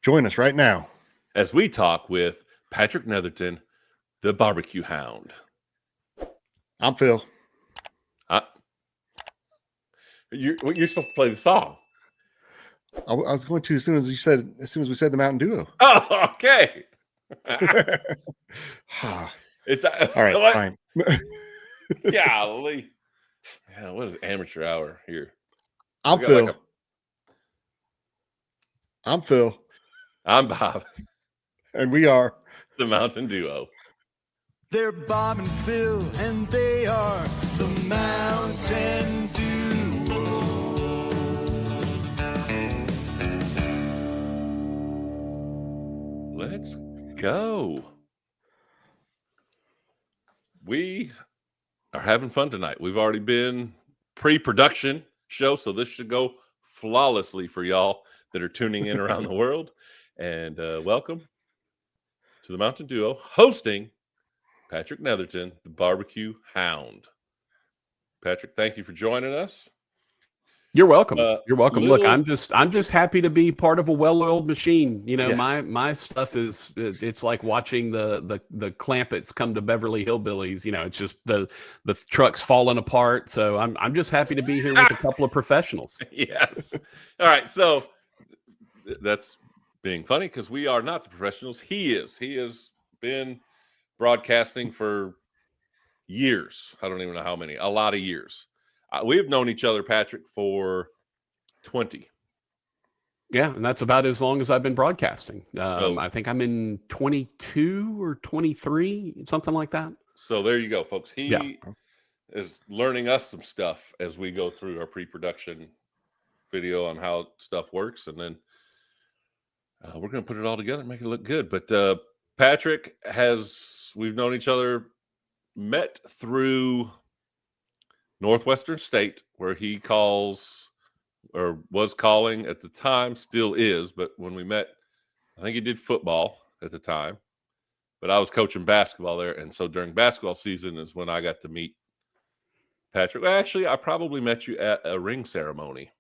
Join us right now as we talk with Patrick Netherton, the BBQ Hound. I'm Phil. You're supposed to play the song. I was going to as soon as we said the Mountain Duo. Oh, okay. It's all right. Fine. Golly. Yeah, what is amateur hour here? I'm Phil. I'm Phil. I'm Bob. And we are the Mountain Duo. They're Bob and Phil, and they are the Mountain Duo. Let's go. We are having fun tonight. We've already been pre-production show, so this should go flawlessly for y'all that are tuning in around the world. And welcome to the Mountain Duo, hosting Patrick Netherton, the BBQ Hound. Patrick, thank you for joining us. You're welcome. You're welcome. Look, I'm just happy to be part of a well-oiled machine. You know, yes. my stuff it's like watching the Clampetts come to Beverly Hillbillies. You know, it's just the truck's falling apart. So I'm just happy to be here with a couple of professionals. Yes. All right. So that's being funny because we are not the professionals. He is. He has been broadcasting for years. I don't even know how many. A lot of years. We've known each other, Patrick, for 20. Yeah, and that's about as long as I've been broadcasting. I think I'm in 22 or 23, something like that. So there you go, folks. He is learning us some stuff as we go through our pre-production video on how stuff works. And then we're going to put it all together and make it look good. But Patrick we've known each other, met through Northwestern State, where he calls or was calling at the time, still is. But when we met, I think he did football at the time, but I was coaching basketball there. And so during basketball season is when I got to meet Patrick. Well, actually, I probably met you at a ring ceremony.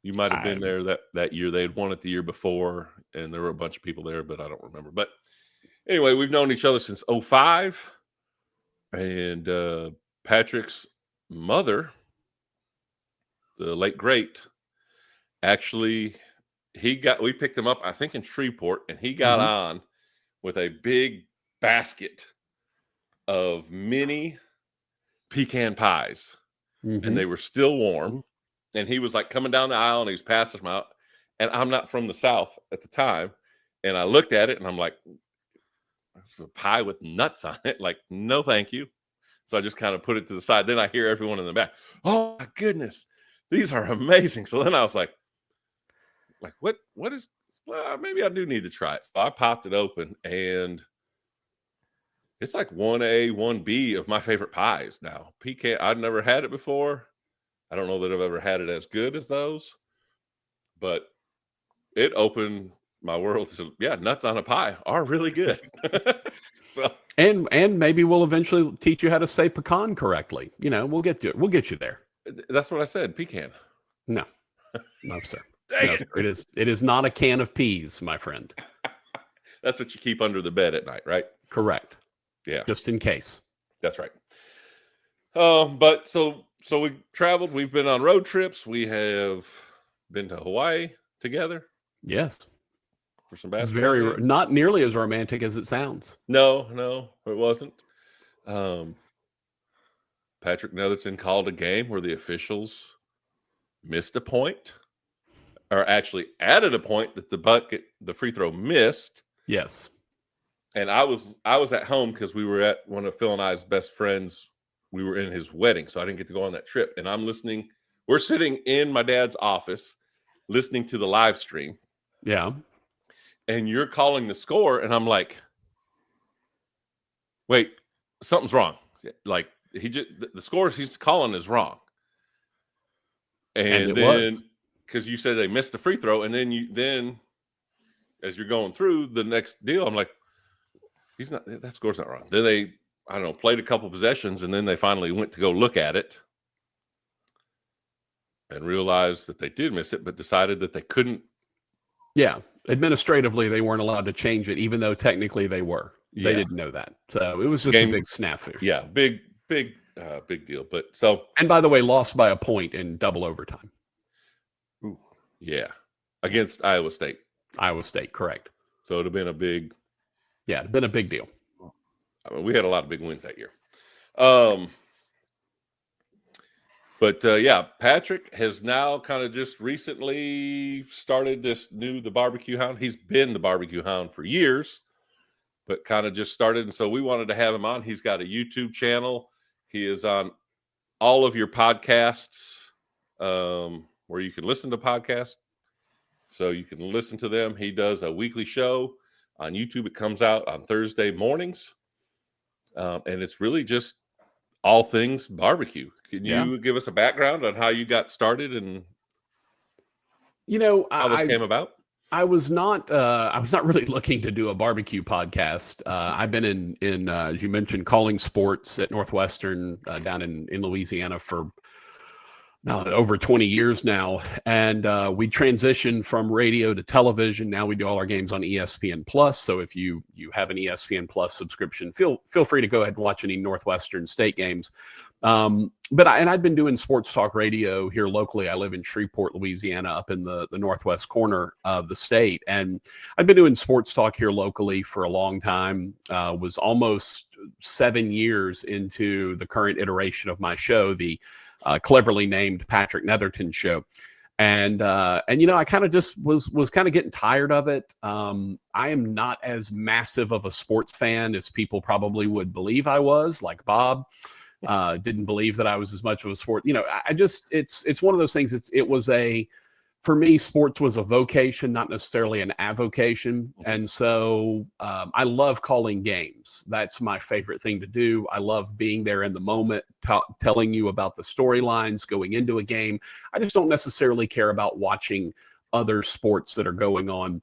You might have been there that year. They had won it the year before, and there were a bunch of people there, but I don't remember. But anyway, we've known each other since 2005. And Patrick's mother, the late great, actually, we picked him up, I think, in Shreveport, and he got on with a big basket of mini pecan pies, and they were still warm. And he was like coming down the aisle, and he was passing them out. And I'm not from the South at the time, and I looked at it, and I'm like, it's a pie with nuts on it. Like, no, thank you. So I just kind of put it to the side. Then I hear everyone in the back, oh my goodness, these are amazing. So then I was like, what is, well, maybe I do need to try it. So I popped it open, and it's like 1A, 1B of my favorite pies now. Pecan, I've never had it before. I don't know that I've ever had it as good as those, but it opened my world. So yeah, nuts on a pie are really good. So and maybe we'll eventually teach you how to say pecan correctly. You know, we'll get you there. That's what I said. Pecan. No, sir. No, it is not a can of peas, my friend. That's what you keep under the bed at night, right? Correct. Yeah. Just in case. That's right. But so we traveled. We've been on road trips. We have been to Hawaii together. Yes. For some basketball. Not nearly as romantic as it sounds. No, it wasn't. Patrick Netherton called a game where the officials missed a point, or actually added a point that the free throw missed. Yes. And I was at home because we were at one of Phil and I's best friends. We were in his wedding, so I didn't get to go on that trip. And I'm listening. We're sitting in my dad's office listening to the live stream. Yeah. And you're calling the score, and I'm like, wait, something's wrong. Like, the score he's calling is wrong. And then, because you said they missed the free throw, and then as you're going through the next deal, I'm like, that score's not wrong. Then they, I don't know, played a couple possessions, and then they finally went to go look at it and realized that they did miss it, but decided that they couldn't Yeah. Administratively, they weren't allowed to change it, even though technically they were. They didn't know that. So it was just a big snafu. Yeah. Big deal. But so. And by the way, lost by a point in double overtime. Ooh, yeah. Against Iowa State. Iowa State, correct. So it'd have been a big. Yeah, it'd been a big deal. I mean, we had a lot of big wins that year. But Patrick has now kind of just recently started the Barbecue Hound. He's been the Barbecue Hound for years, but kind of just started. And so we wanted to have him on. He's got a YouTube channel. He is on all of your podcasts where you can listen to podcasts. So you can listen to them. He does a weekly show on YouTube. It comes out on Thursday mornings. And it's really just all things barbecue. Can you give us a background on how you got started and how this came about? I was not really looking to do a barbecue podcast. I've been in as you mentioned, calling sports at Northwestern down in Louisiana for over 20 years now. And we transitioned from radio to television. Now we do all our games on ESPN Plus. So if you have an ESPN Plus subscription, feel free to go ahead and watch any Northwestern State games. But I'd been doing sports talk radio here locally. I live in Shreveport, Louisiana, up in the northwest corner of the state. And I've been doing sports talk here locally for a long time. Was almost 7 years into the current iteration of my show, the cleverly named Patrick Netherton Show. And I kind of just was kind of getting tired of it. I am not as massive of a sports fan as people probably would believe I was, like Bob. Didn't believe that I was as much of a sport. It's one of those things. For me, sports was a vocation, not necessarily an avocation. And so I love calling games. That's my favorite thing to do. I love being there in the moment, telling you about the storylines going into a game. I just don't necessarily care about watching other sports that are going on,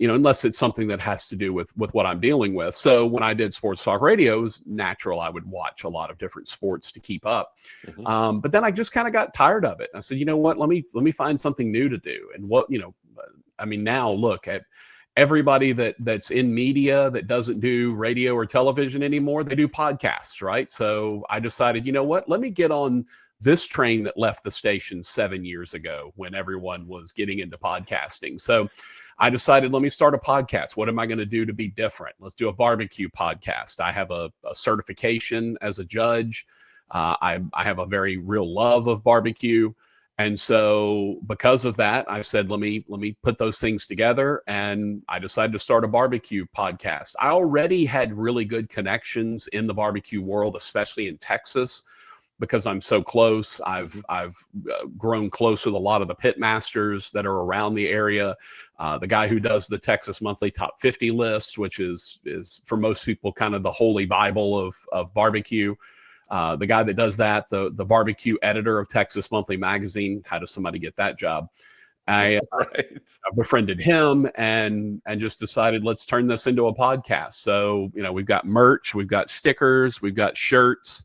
unless it's something that has to do with what I'm dealing with. So when I did sports talk radio, it was natural I would watch a lot of different sports to keep up. Mm-hmm. But then I just kind of got tired of it. I said, you know what, let me find something new to do. And now look at everybody that's in media that doesn't do radio or television anymore. They do podcasts, right? So I decided, you know what, let me get on this train that left the station 7 years ago when everyone was getting into podcasting. So I decided, let me start a podcast. What am I going to do to be different? Let's do a barbecue podcast. I have a certification as a judge. I have a very real love of barbecue. And so because of that, I said, let me put those things together. And I decided to start a barbecue podcast. I already had really good connections in the barbecue world, especially in Texas, because I'm so close. I've grown close with a lot of the pit masters that are around the area. The guy who does the Texas Monthly Top 50 list, which is for most people kind of the holy Bible of barbecue. The guy that does that, the barbecue editor of Texas Monthly Magazine. How does somebody get that job? I befriended him and just decided, let's turn this into a podcast. So, we've got merch, we've got stickers, we've got shirts.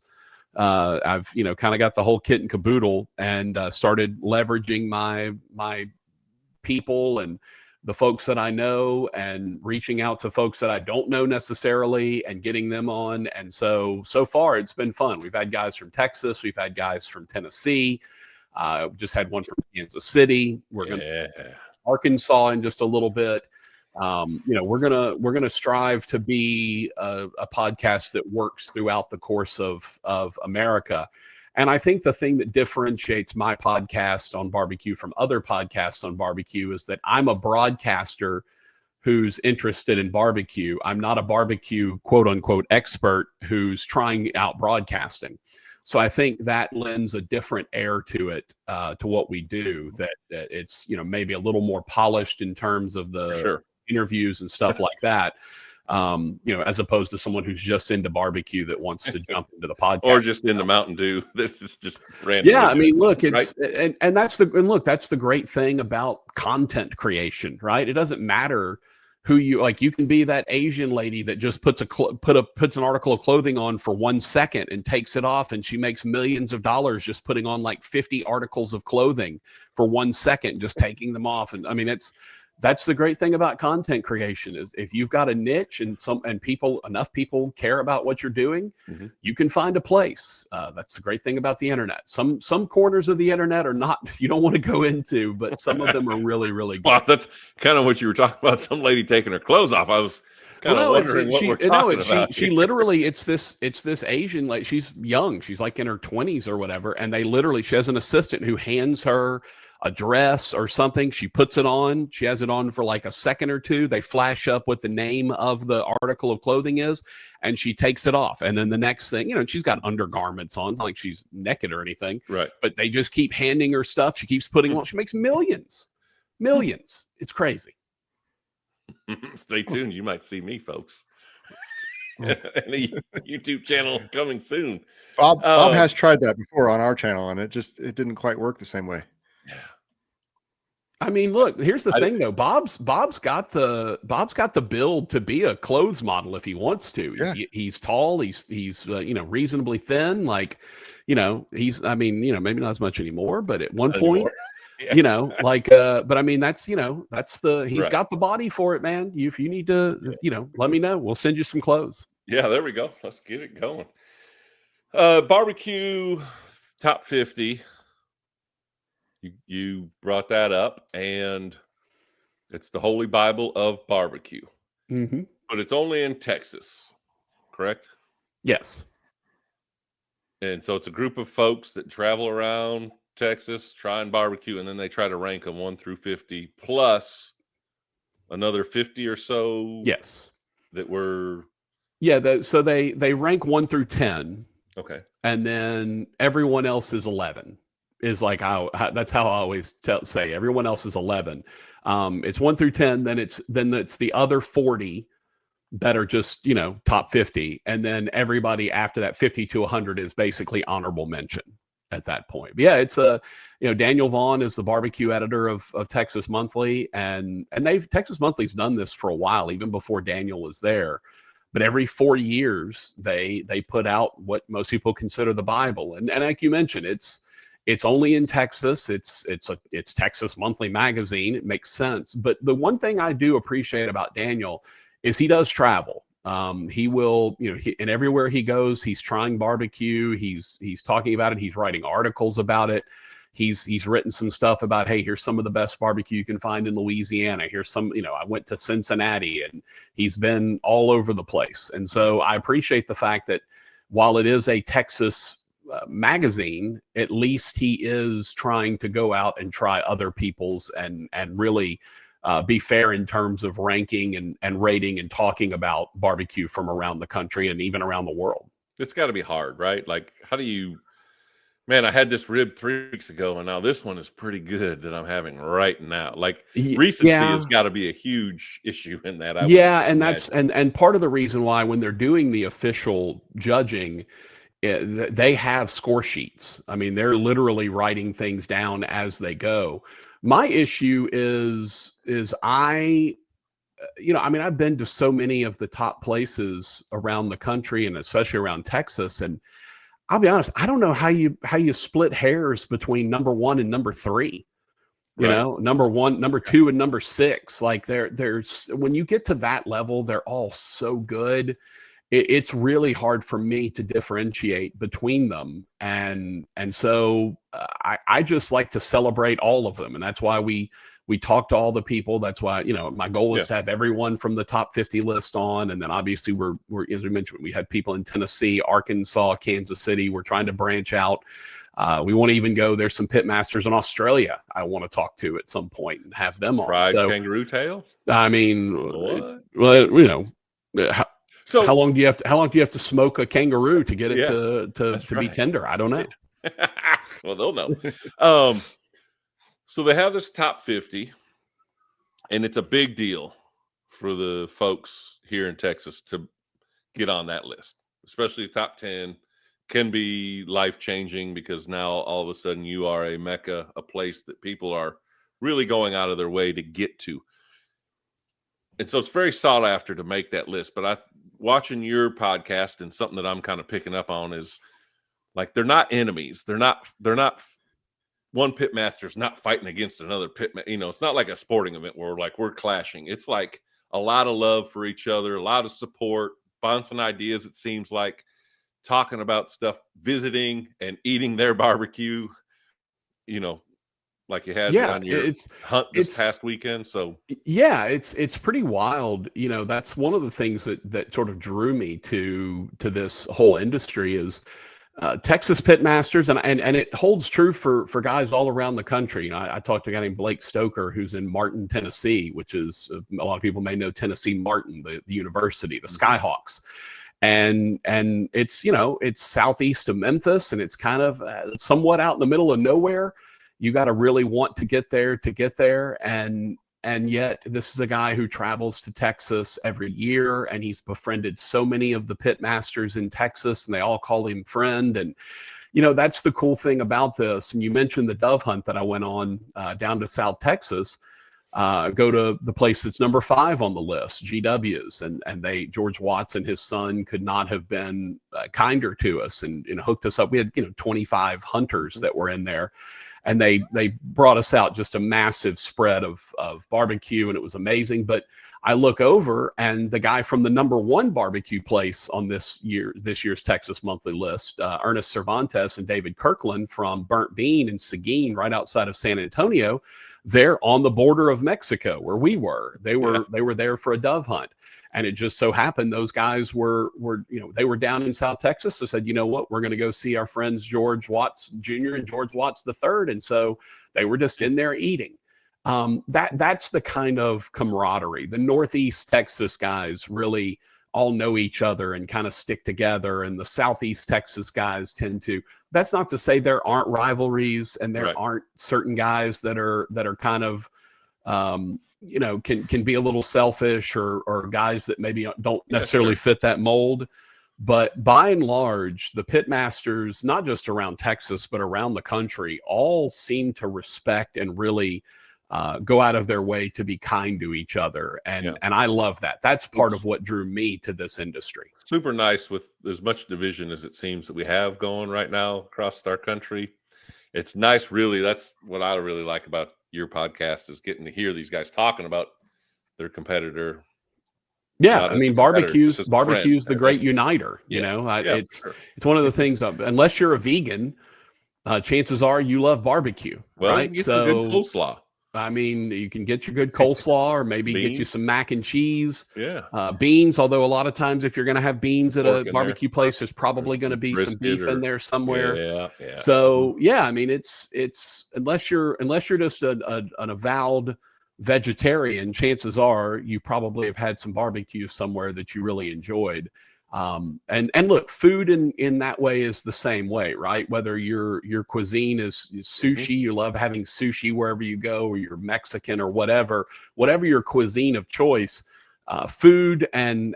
I've, kind of got the whole kit and caboodle and started leveraging my people and the folks that I know and reaching out to folks that I don't know necessarily and getting them on. And so far it's been fun. We've had guys from Texas. We've had guys from Tennessee. Just had one from Kansas City. We're going to Arkansas in just a little bit. We're gonna strive to be a podcast that works throughout the course of America. And I think the thing that differentiates my podcast on barbecue from other podcasts on barbecue is that I'm a broadcaster who's interested in barbecue. I'm not a barbecue quote unquote expert who's trying out broadcasting. So I think that lends a different air to it, to what we do, that it's, maybe a little more polished in terms of the interviews and stuff like that. As opposed to someone who's just into barbecue that wants to jump into the podcast, or just into Mountain Dew. That's just random. Yeah, I mean, look, it's right? and that's the great thing about content creation, right? It doesn't matter who you like. You can be that Asian lady that just puts an article of clothing on for 1 second and takes it off, and she makes millions of dollars just putting on like 50 articles of clothing for 1 second, just taking them off. And I mean, that's the great thing about content creation is if you've got a niche and enough people care about what you're doing, you can find a place. That's the great thing about the internet. Some corners of the internet are not, you don't want to go into, but some of them are really, really good. Well, that's kind of what you were talking about. Some lady taking her clothes off. I was kind of wondering what we're talking about. She literally, it's this Asian, like she's young. She's like in her 20s or whatever. And she has an assistant who hands her a dress or something. She puts it on. She has it on for like a second or two. They flash up what the name of the article of clothing is, and she takes it off. And then the next thing, she's got undergarments on, not like she's naked or anything. Right. But they just keep handing her stuff. She keeps putting on. She makes millions. It's crazy. Stay tuned. You might see me, folks. And a YouTube channel coming soon. Bob has tried that before on our channel, and it didn't quite work the same way. I mean, look, here's the thing though. Bob's got the build to be a clothes model if he wants to. Yeah. He's tall, he's reasonably thin, like, he's, maybe not as much anymore, but at one point, but I mean, he's got the body for it, man. If you need to, let me know. We'll send you some clothes. Yeah, there we go. Let's get it going. Barbecue top 50. You brought that up, and it's the Holy Bible of barbecue. Mm-hmm. But it's only in Texas, correct? Yes. And so it's a group of folks that travel around Texas, try and barbecue, and then they try to rank them 1 through 50, plus another 50 or so. Yes. That were. Yeah. So they rank 1 through 10. Okay. And then everyone else is 11. Is like that's how I always say everyone else is 11. It's 1 through 10. Then it's the other 40 that are just top 50, and then everybody after that 50 to 100 is basically honorable mention at that point. But yeah, it's Daniel Vaughn is the barbecue editor of Texas Monthly, and Texas Monthly's done this for a while, even before Daniel was there. But every 4 years they put out what most people consider the Bible, and like you mentioned, it's only in Texas. It's Texas Monthly magazine. It makes sense. But the one thing I do appreciate about Daniel is he does travel. He will, and everywhere he goes, he's trying barbecue. He's talking about it. He's writing articles about it. He's written some stuff about, hey, here's some of the best barbecue you can find in Louisiana. Here's some, I went to Cincinnati, and he's been all over the place. And so I appreciate the fact that while it is a Texas magazine, at least he is trying to go out and try other people's and really be fair in terms of ranking and rating and talking about barbecue from around the country and even around the world. It's got to be hard, right? Like, how do you, man, I had this rib 3 weeks ago, and now this one is pretty good that I'm having right now. Like, recency has got to be a huge issue in that. And that's and part of the reason why when they're doing the official judging, they have score sheets. I mean, they're literally writing things down as they go. My issue is I've been to so many of the top places around the country and especially around Texas. And I'll be honest, I don't know how you split hairs between number 1 and number 3. Number 1, number 2, and number 6. Like there's when you get to that level, they're all so good. It's really hard for me to differentiate between them. And so I just like to celebrate all of them. And that's why we talk to all the people. That's why, my goal is to have everyone from the top 50 list on. And then obviously we're, as we mentioned, we had people in Tennessee, Arkansas, Kansas City. We're trying to branch out. We want to even go, there's some pit masters in Australia I want to talk to at some point and have them on. Fried kangaroo tail? I mean, so how long do you have to smoke a kangaroo to get it to be tender? I don't know. Well, they'll know. So they have this top 50, and it's a big deal for the folks here in Texas to get on that list, especially top 10 can be life-changing because now all of a sudden you are a mecca, a place that people are really going out of their way to get to. And so it's very sought after to make that list. But watching your podcast, and something that I'm kind of picking up on is like, they're not enemies. They're not one pit master's not fighting against another it's not like a sporting event where we're clashing. It's like a lot of love for each other, a lot of support, bouncing ideas. It seems like talking about stuff, visiting and eating their barbecue, like you had on your hunt this past weekend. So yeah, it's pretty wild. That's one of the things that sort of drew me to this whole industry is Texas pitmasters, and it holds true for guys all around the country. I talked to a guy named Blake Stoker who's in Martin, Tennessee, which is a lot of people may know Tennessee Martin, the university, the Skyhawks, and it's it's southeast of Memphis, and it's kind of somewhat out in the middle of nowhere. You got to really want to get there, and yet this is a guy who travels to Texas every year, and he's befriended so many of the pit masters in Texas, and they all call him friend. And, that's the cool thing about this. And you mentioned the dove hunt that I went on down to South Texas. Go to the place that's number 5 on the list, GW's, and George Watts and his son could not have been kinder to us and hooked us up. We had 25 hunters that were in there, and they brought us out just a massive spread of barbecue, and it was amazing. But I look over, and the guy from the number 1 barbecue place on this year's Texas Monthly list, Ernest Cervantes and David Kirkland from Burnt Bean in Seguin, right outside of San Antonio, they're on the border of Mexico where we were. They were there for a dove hunt. And it just so happened those guys were they were down in South Texas. So said, you know what, we're going to go see our friends George Watts Jr. and George Watts III. And so they were just in there eating. That's the kind of camaraderie. The Northeast Texas guys really all know each other and kind of stick together. And the Southeast Texas guys tend to. That's not to say there aren't rivalries and there aren't certain guys that are kind of can be a little selfish or guys that maybe don't necessarily fit that mold. But by and large, the pitmasters, not just around Texas, but around the country, all seem to respect and really go out of their way to be kind to each other. And I love that. That's part of what drew me to this industry. Super nice with as much division as it seems that we have going right now across our country. It's nice, really. That's what I really like about your podcast is getting to hear these guys talking about their competitor. Yeah, I mean, barbecue's the great uniter. It's one of the things. Unless you're a vegan, chances are you love barbecue. Well, right? You get some good coleslaw. I mean, you can get your good coleslaw, or maybe get you some mac and cheese. Yeah, beans. Although a lot of times, if you're going to have beans at a barbecue place, there's probably going to be some beef in there somewhere. Yeah. So yeah, I mean, it's unless you're just an avowed vegetarian, chances are you probably have had some barbecue somewhere that you really enjoyed. And look, food in that way is the same way, right? Whether your cuisine is sushi, you love having sushi wherever you go, or you're Mexican or whatever your cuisine of choice, food and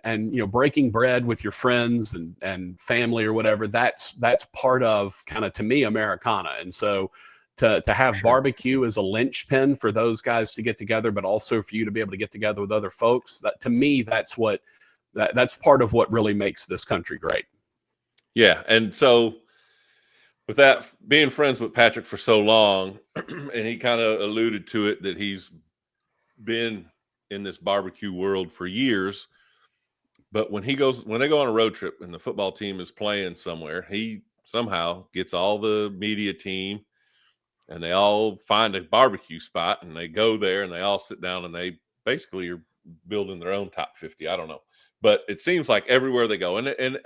breaking bread with your friends and family or whatever, that's part of kind of, to me, Americana. And so to have barbecue as a linchpin for those guys to get together, but also for you to be able to get together with other folks, that to me, that's part of what really makes this country great. Yeah. And so with that, being friends with Patrick for so long, and he kind of alluded to it, that he's been in this barbecue world for years, but when they go on a road trip and the football team is playing somewhere, he somehow gets all the media team and they all find a barbecue spot and they go there and they all sit down and they basically are building their own top 50. I don't know. But it seems like everywhere they go, and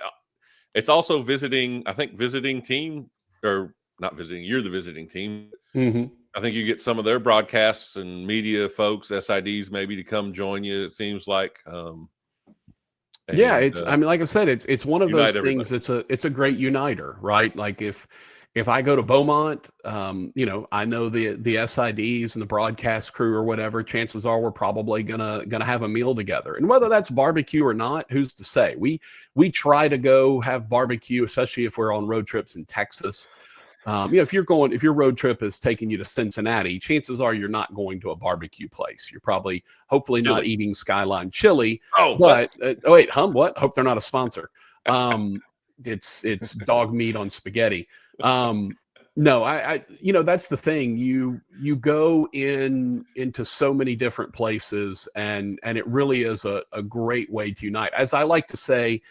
it's also visiting team, or not visiting. You're the visiting team. Mm-hmm. I think you get some of their broadcasts and media folks, SIDs, maybe to come join you. It seems like. I mean, like I said, it's one of those things. It's a great uniter, right? Like if I go to Beaumont, I know the SIDs and the broadcast crew or whatever, chances are we're probably gonna have a meal together. And whether that's barbecue or not, who's to say? We try to go have barbecue, especially if we're on road trips in Texas. If your road trip is taking you to Cincinnati, chances are you're not going to a barbecue place. You're hopefully not eating Skyline chili. What? Hope they're not a sponsor. It's dog meat on spaghetti. No, that's the thing. You go into so many different places, and it really is a great way to unite. As I like to say,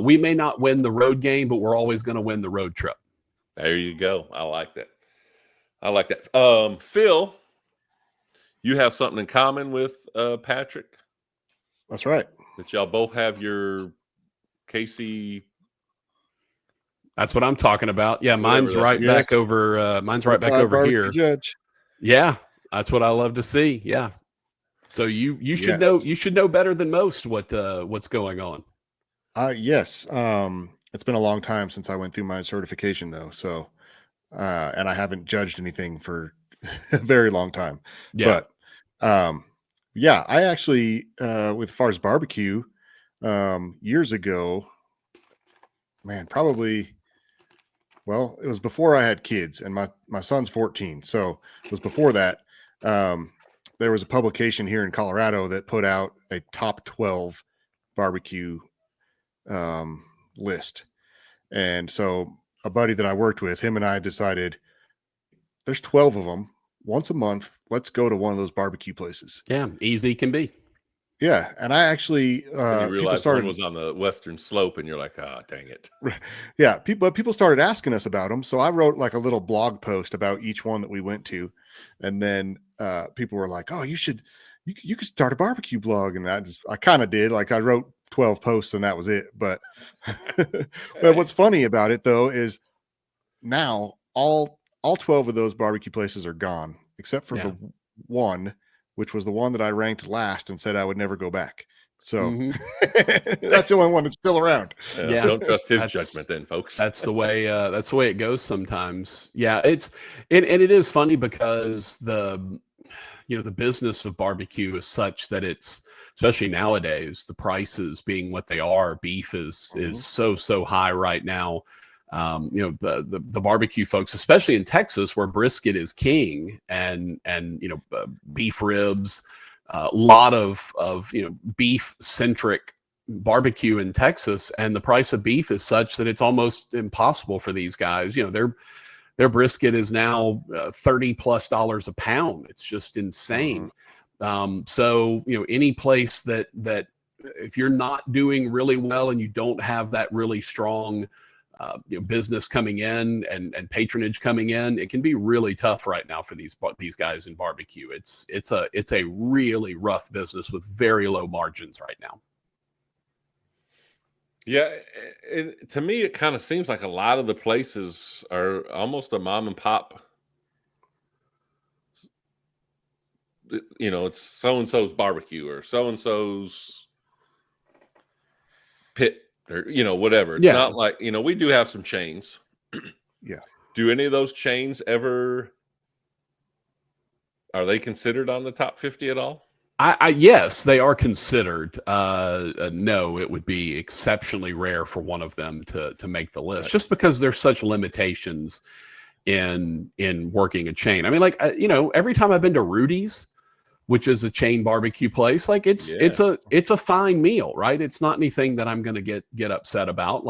we may not win the road game, but we're always going to win the road trip. There you go. I like that. Phil, you have something in common with Patrick. That's right. That y'all both have your Casey. That's what I'm talking about. Yeah, mine's right back over. Mine's right back over here. Judge. Yeah, that's what I love to see. Yeah. So you should know. You should know better than most what's going on. Yes. It's been a long time since I went through my certification, though. So, and I haven't judged anything for a very long time. Yeah. But yeah, I actually, with as far as barbecue, years ago, man, probably. Well, it was before I had kids, and my son's 14, so it was before that. There was a publication here in Colorado that put out a top 12 barbecue list, and so a buddy that I worked with, him and I decided there's 12 of them. Once a month, let's go to one of those barbecue places. Yeah, easy can be. Yeah, and I actually you realized one was on the western slope, and you're like, ah, dang it. Yeah, people started asking us about them, so I wrote like a little blog post about each one that we went to, and then people were like, "Oh, you could start a barbecue blog," and I kind of did. Like I wrote 12 posts, and that was it. But but what's funny about it though is now all 12 of those barbecue places are gone, except for the one, which was the one that I ranked last and said I would never go back. So that's the only one that's still around. Yeah. Don't trust his judgment then, folks. That's the way it goes sometimes. Yeah, it is funny because the business of barbecue is such that it's, especially nowadays, the prices being what they are, beef is so high right now. The barbecue folks, especially in Texas, where brisket is king, and beef ribs, a lot of beef centric barbecue in Texas, and the price of beef is such that it's almost impossible for these guys. Their brisket is now $30+ a pound. It's just insane. So any place that if you're not doing really well and you don't have that really strong business coming in and patronage coming in, it can be really tough right now for these guys in barbecue. It's a really rough business with very low margins right now. Yeah, to me, it kind of seems like a lot of the places are almost a mom and pop. It's so and so's barbecue or so and so's pit. Or whatever. It's not like we do have some chains. Yeah. Do any of those chains ever, are they considered on the top 50 at all? Yes, they are considered. No, it would be exceptionally rare for one of them to make the list, just because there's such limitations in working a chain. I mean, like every time I've been to Rudy's, which is a chain barbecue place, like it's a fine meal, right? It's not anything that I'm going to get upset about,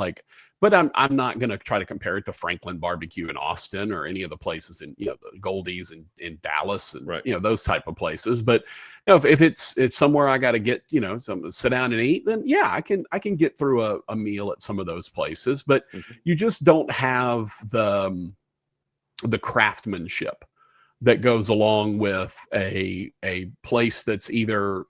but I'm not going to try to compare it to Franklin Barbecue in Austin or any of the places in the Goldie's in Dallas and those type of places. But if it's somewhere I got to get sit down and eat, then yeah, I can get through a meal at some of those places. But you just don't have the craftsmanship that goes along with a place that's either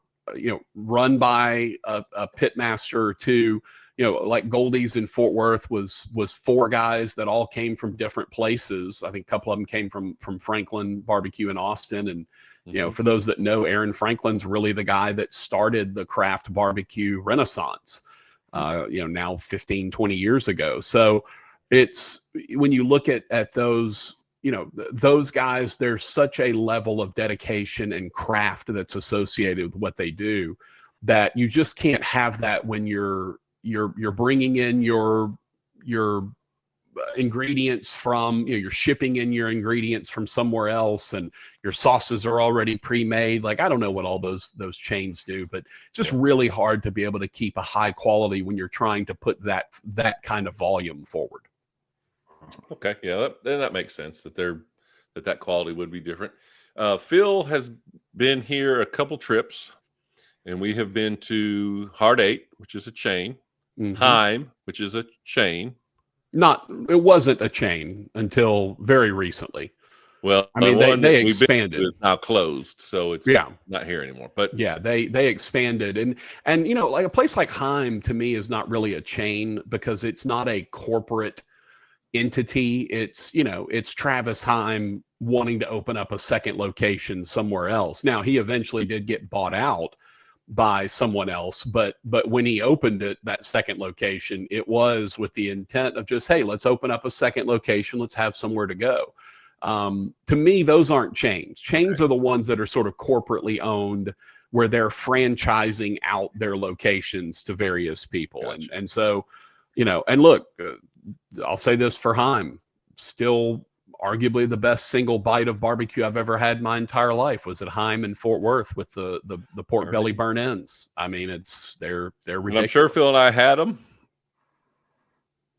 run by a pit master, to like Goldie's in Fort Worth was 4 guys that all came from different places. I think a couple of them came from Franklin Barbecue in Austin, and for those that know, Aaron Franklin's really the guy that started the craft barbecue renaissance now 15-20 years ago. So it's, when you look at those those guys, there's such a level of dedication and craft that's associated with what they do, that you just can't have that when you're bringing in your ingredients from, you're shipping in your ingredients from somewhere else, and your sauces are already pre-made. Like, I don't know what all those chains do, but it's just really hard to be able to keep a high quality when you're trying to put that kind of volume forward. Okay, yeah, then that makes sense that quality would be different. Phil has been here a couple trips, and we have been to Hard 8, which is a chain, Heim, which is a chain. It wasn't a chain until very recently. Well, I mean, they expanded. It's now closed, so it's not here anymore. But yeah, they expanded, and like a place like Heim to me is not really a chain because it's not a corporate entity. It's it's Travis Heim wanting to open up a second location somewhere else. Now he eventually did get bought out by someone else, but when he opened that second location, it was with the intent of just, hey, let's open up a second location, let's have somewhere to go. To me, those aren't chains. Chains are the ones that are sort of corporately owned, where they're franchising out their locations to various people. Gotcha. And so, and look, I'll say this for Heim, still arguably the best single bite of barbecue I've ever had in my entire life was at Heim in Fort Worth with the pork belly burn ends. I mean, they're ridiculous. And I'm sure Phil and I had them.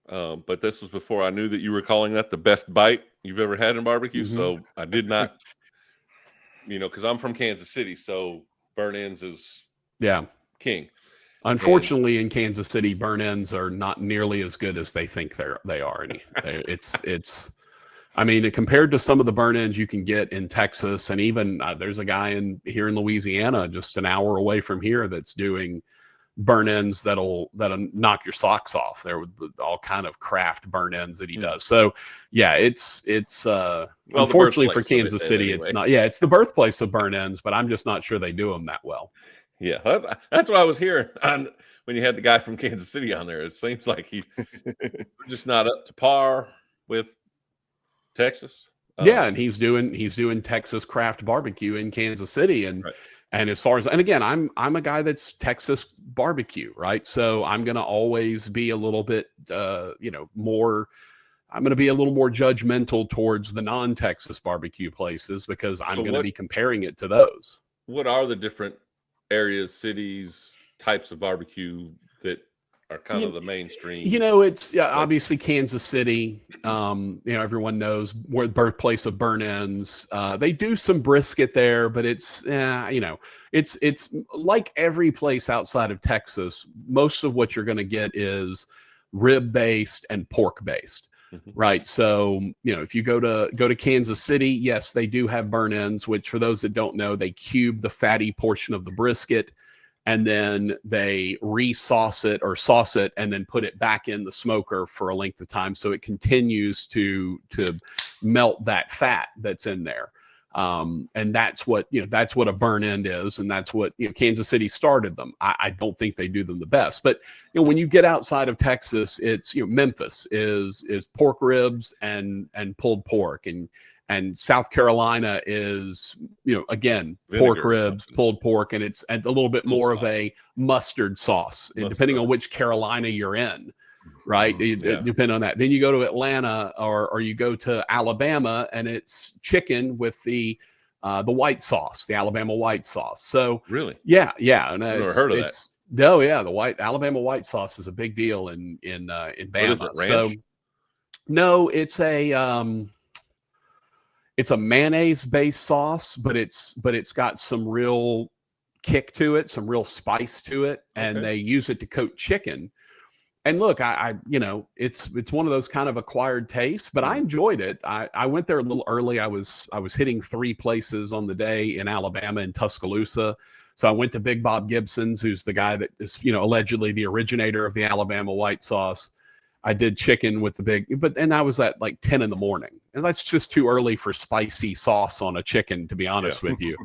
But this was before I knew that you were calling that the best bite you've ever had in barbecue. So I did not, because I'm from Kansas City, so burn ends is king. Unfortunately, in Kansas City, burn ends are not nearly as good as they think they are. I mean, compared to some of the burn ends you can get in Texas, and even there's a guy here in Louisiana, just an hour away from here, that's doing burn ends that'll knock your socks off. There with all kind of craft burn ends that he does. So yeah, it's unfortunately for Kansas City, anyway. It's not. Yeah, it's the birthplace of burn ends, but I'm just not sure they do them that well. Yeah, that's what I was hearing when you had the guy from Kansas City on there. It seems like he's just not up to par with Texas. Yeah, and he's doing Texas craft barbecue in Kansas City, and as far as, and again, I'm a guy that's Texas barbecue, right? So I'm going to always be a little bit more. I'm going to be a little more judgmental towards the non-Texas barbecue places because I'm going to be comparing it to those. What are the different areas, cities, types of barbecue that are kind of the mainstream? It's obviously Kansas City. Everyone knows where the birthplace of burn ends. They do some brisket there, but it's like every place outside of Texas. Most of what you're going to get is rib based and pork based. Right. So, if you go to Kansas City, yes, they do have burn ends, which for those that don't know, they cube the fatty portion of the brisket and then they sauce it and then put it back in the smoker for a length of time. So it continues to melt that fat that's in there. And that's what a burn end is. And that's what, Kansas City started them. I don't think they do them the best, but when you get outside of Texas, it's, Memphis is pork ribs and pulled pork, and South Carolina is, again, pork ribs, pulled pork, and it's a little bit more of a mustard sauce, depending on which Carolina you're in. Right. Depending on that. Then you go to Atlanta or you go to Alabama and it's chicken with the white sauce, the Alabama white sauce. So really? Yeah. And I've never heard of that. Oh yeah. The Alabama white sauce is a big deal in Bama. What is it, ranch? So no, it's a mayonnaise based sauce, but it's got some real kick to it, some real spice to it. And they use it to coat chicken. And look, it's one of those kind of acquired tastes, but I enjoyed it. I went there a little early. I was hitting 3 places on the day in Alabama and Tuscaloosa. So I went to Big Bob Gibson's, who's the guy that is, allegedly the originator of the Alabama white sauce. I did chicken with and I was at like 10 in the morning, and that's just too early for spicy sauce on a chicken, to be honest with you.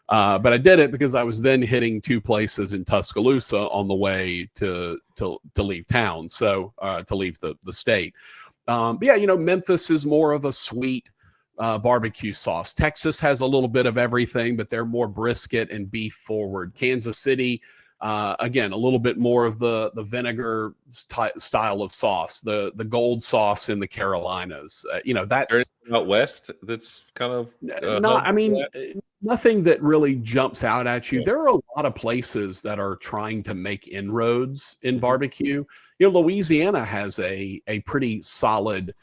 But I did it because I was then hitting 2 places in Tuscaloosa on the way to leave town. So to leave the state. But yeah, Memphis is more of a sweet barbecue sauce. Texas has a little bit of everything, but they're more brisket and beef forward. Kansas City, again, a little bit more of the vinegar style of sauce, the gold sauce in the Carolinas. That's out west. That's kind of nothing that really jumps out at you. Yeah. There are a lot of places that are trying to make inroads in barbecue. Louisiana has a pretty solid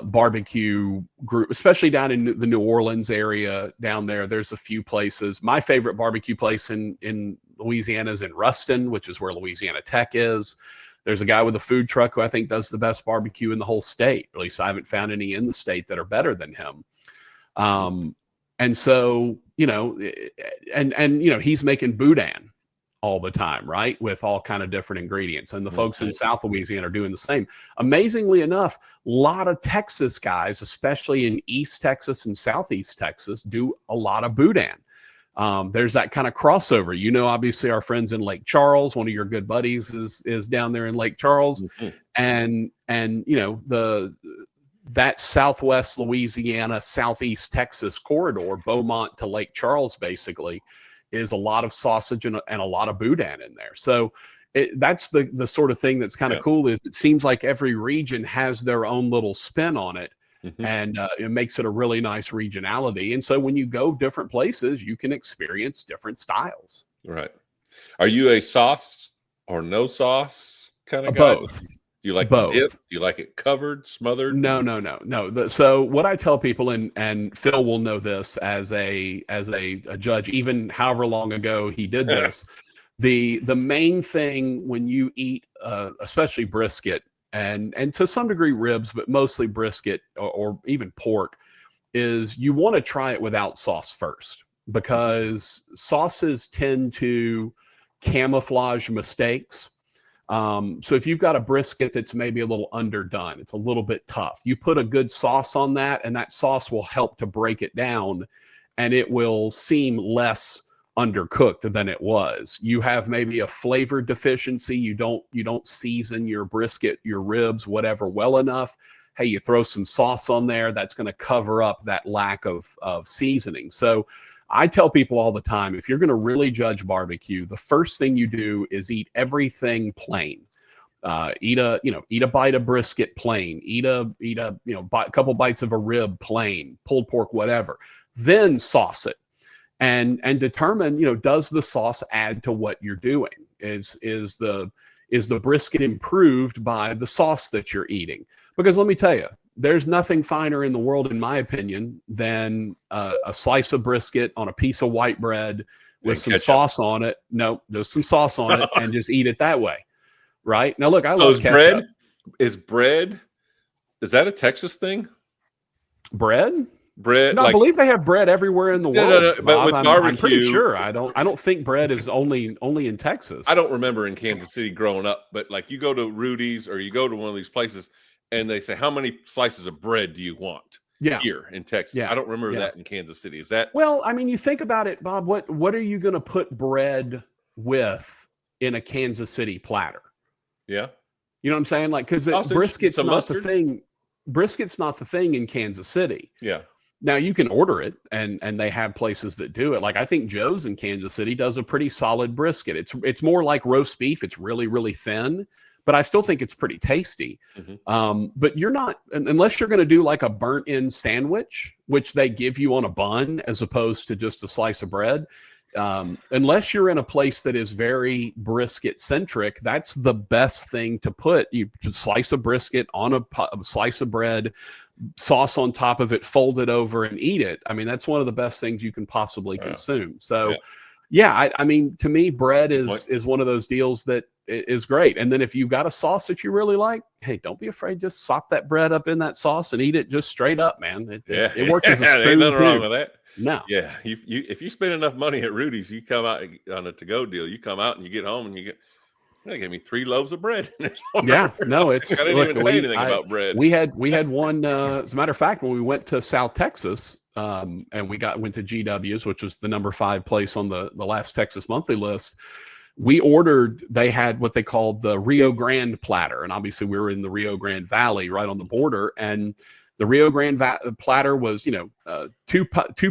barbecue group, especially down in the New Orleans area down there. There's a few places. My favorite barbecue place in Louisiana is in Ruston, which is where Louisiana Tech is. There's a guy with a food truck who I think does the best barbecue in the whole state. At least I haven't found any in the state that are better than him. And so, and he's making boudin all the time, right? With all kind of different ingredients. And the folks in South Louisiana are doing the same. Amazingly enough, a lot of Texas guys, especially in East Texas and Southeast Texas, do a lot of boudin. There's that kind of crossover. Obviously our friends in Lake Charles, one of your good buddies is down there in Lake Charles. And that Southwest Louisiana, Southeast Texas corridor, Beaumont to Lake Charles, basically, is a lot of sausage and a lot of boudin in there. So that's the sort of thing that's kind of cool. Is it seems like every region has their own little spin on it. And it makes it a really nice regionality. And so when you go different places, you can experience different styles. Right. Are you a sauce or no sauce kind of guy? Both. Do you like both? The dip? Do you like it covered, smothered? No. So what I tell people, and Phil will know this as a judge, even however long ago he did this, the main thing when you eat, especially brisket, and to some degree ribs, but mostly brisket or even pork, is you want to try it without sauce first, because sauces tend to camouflage mistakes. So if you've got a brisket that's maybe a little underdone, it's a little bit tough, you put a good sauce on that, and that sauce will help to break it down, and it will seem less undercooked than it was. You have maybe a flavor deficiency. You don't season your brisket, your ribs, whatever, well enough. Hey, you throw some sauce on there, that's going to cover up that lack of seasoning. So I tell people all the time, if you're going to really judge barbecue, the first thing you do is eat everything plain. Eat a bite of brisket plain. Eat a couple bites of a rib plain, pulled pork, whatever. Then sauce it. And determine, does the sauce add to what you're doing? Is the brisket improved by the sauce that you're eating? Because let me tell you, there's nothing finer in the world, in my opinion, than a slice of brisket on a piece of white bread with some sauce on it. No, there's some sauce on it, and just eat it that way. Right? Now, look, I love ketchup. Bread, is that a Texas thing? Bread? No, I believe they have bread everywhere in the world. No, but with barbecue, I'm pretty sure. I don't think bread is only in Texas. I don't remember in Kansas City growing up, but like you go to Rudy's or you go to one of these places, and they say, "How many slices of bread do you want?" Here in Texas. I don't remember that in Kansas City. Is that? Well, I mean, you think about it, Bob. What are you going to put bread with in a Kansas City platter? Yeah, you know what I'm saying? Like, because brisket's not the thing. Brisket's not the thing in Kansas City. Yeah. Now you can order it, and they have places that do it. Like I think Joe's in Kansas City does a pretty solid brisket. It's more like roast beef. It's really, really thin, but I still think it's pretty tasty. But you're not, unless you're going to do like a burnt in sandwich, which they give you on a bun as opposed to just a slice of bread. Unless you're in a place that is very brisket centric, that's the best thing to put. You slice a brisket on a slice of bread, sauce on top of it, fold it over and eat it. I mean, that's one of the best things you can possibly consume. So I mean, to me, bread is one of those deals that is great. And then if you've got a sauce that you really like, hey, don't be afraid. Just sop that bread up in that sauce and eat it just straight up, man. It works as a spoon. Ain't nothing wrong with that. No. Yeah. If you spend enough money at Rudy's, you come out on a to-go deal. You come out and you get home and they gave me 3 loaves of bread. Yeah, no, it's. I didn't even know anything about bread. We had one. As a matter of fact, when we went to South Texas, and went to GW's, which was the number 5 place on the last Texas Monthly list. We ordered. They had what they called the Rio Grande platter, and obviously we were in the Rio Grande Valley, right on the border, and the Rio Grande platter was, 2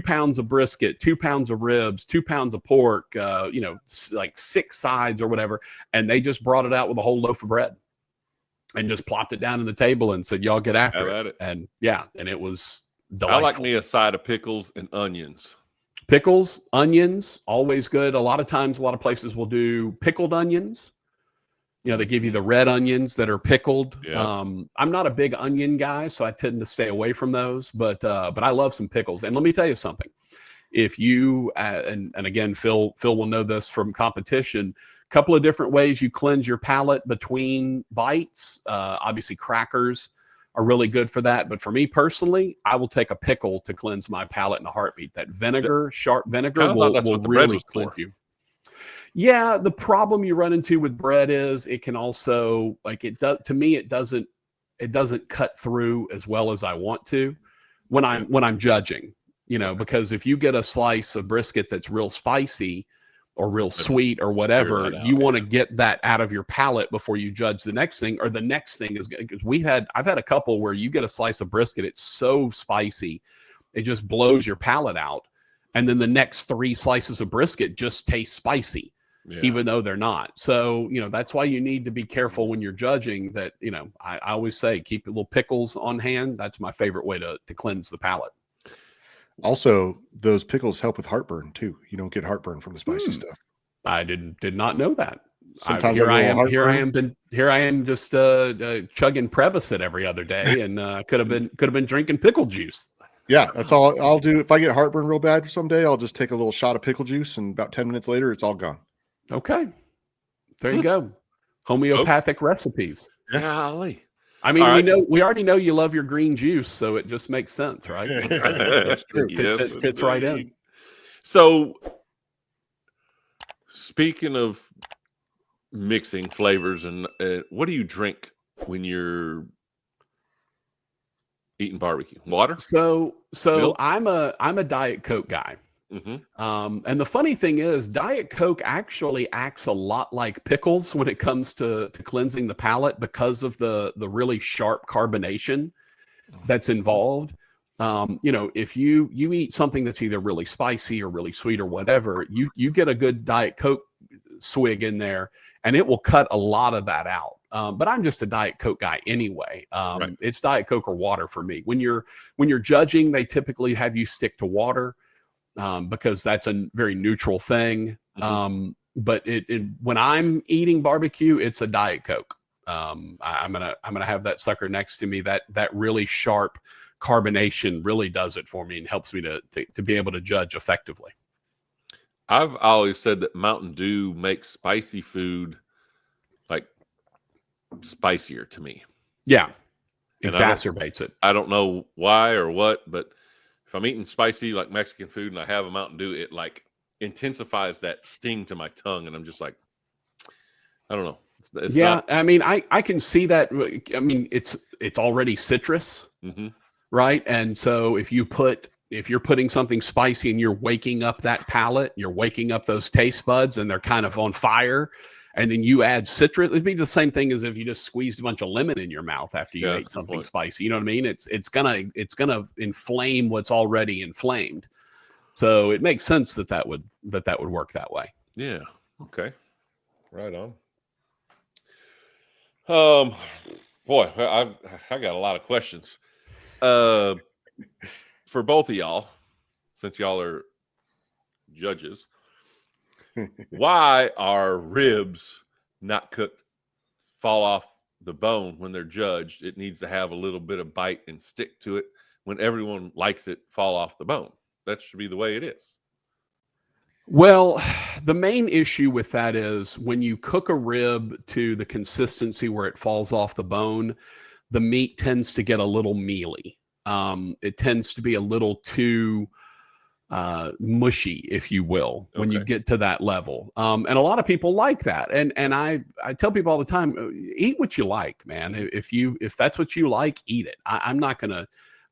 pounds of brisket, 2 pounds of ribs, 2 pounds of pork, like 6 sides or whatever. And they just brought it out with a whole loaf of bread and just plopped it down on the table and said, y'all get after it. And it was delightful. I like me a side of pickles and onions. Pickles, onions, always good. A lot of times, a lot of places will do pickled onions. They give you the red onions that are pickled. Yeah. I'm not a big onion guy, so I tend to stay away from those. But I love some pickles. And let me tell you something. If you and again, Phil will know this from competition. A couple of different ways you cleanse your palate between bites. Obviously, crackers are really good for that. But for me personally, I will take a pickle to cleanse my palate in a heartbeat. That vinegar, sharp vinegar, will really cleanse you. Yeah, the problem you run into with bread is it can also, like, it does to me, it doesn't cut through as well as I want to when I'm judging, because if you get a slice of brisket that's real spicy or real sweet or whatever, you want to get that out of your palate before you judge the next thing. Or the next thing is, because I've had a couple where you get a slice of brisket, it's so spicy, it just blows your palate out. And then the next 3 slices of brisket just taste spicy. Yeah. Even though they're not. So, that's why you need to be careful when you're judging that, I always say, keep little pickles on hand. That's my favorite way to cleanse the palate. Also, those pickles help with heartburn too. You don't get heartburn from the spicy stuff. I did not know that. Sometimes here I am just chugging Prevacid every other day, and could have been drinking pickle juice. Yeah, that's all I'll do. If I get heartburn real bad someday, I'll just take a little shot of pickle juice, and about 10 minutes later, it's all gone. Okay. There you go. Homeopathic recipes. Golly. I mean, we already know you love your green juice, so it just makes sense, right? That's true. It fits right in. So, speaking of mixing flavors, and what do you drink when you're eating barbecue? Water? So Milk? I'm a Diet Coke guy. Mm-hmm. And the funny thing is, Diet Coke actually acts a lot like pickles when it comes to cleansing the palate because of the really sharp carbonation that's involved. If you eat something that's either really spicy or really sweet or whatever, you get a good Diet Coke swig in there, and it will cut a lot of that out. But I'm just a Diet Coke guy anyway. Right. It's Diet Coke or water for me. When you're judging, they typically have you stick to water. Because that's a very neutral thing. Mm-hmm. But when I'm eating barbecue, it's a Diet Coke. I'm gonna have that sucker next to me. That really sharp carbonation really does it for me and helps me to be able to judge effectively. I've always said that Mountain Dew makes spicy food like spicier to me. Yeah, and exacerbates it. I don't know why or what, but if I'm eating spicy like Mexican food and I have a Mountain Dew, it like intensifies that sting to my tongue, and I'm just like, I don't know. It's not... I mean, I can see that. I mean, it's already citrus, right? And so if you're putting something spicy and you're waking up that palate, you're waking up those taste buds, and they're kind of on fire. And then you add citrus. It'd be the same thing as if you just squeezed a bunch of lemon in your mouth after you ate something spicy. You know what I mean? It's gonna inflame what's already inflamed. So it makes sense that would work that way. Yeah. Okay. Right on. Boy, I got a lot of questions. For both of y'all, since y'all are judges. Why are ribs not cooked, fall off the bone when they're judged? It needs to have a little bit of bite and stick to it. When everyone likes it, fall off the bone. That should be the way it is. Well, the main issue with that is when you cook a rib to the consistency where it falls off the bone, the meat tends to get a little mealy. It tends to be a little too mushy, if you will, when you get to that level. And a lot of people like that. And I tell people all the time, eat what you like, man. If that's what you like, eat it. I'm going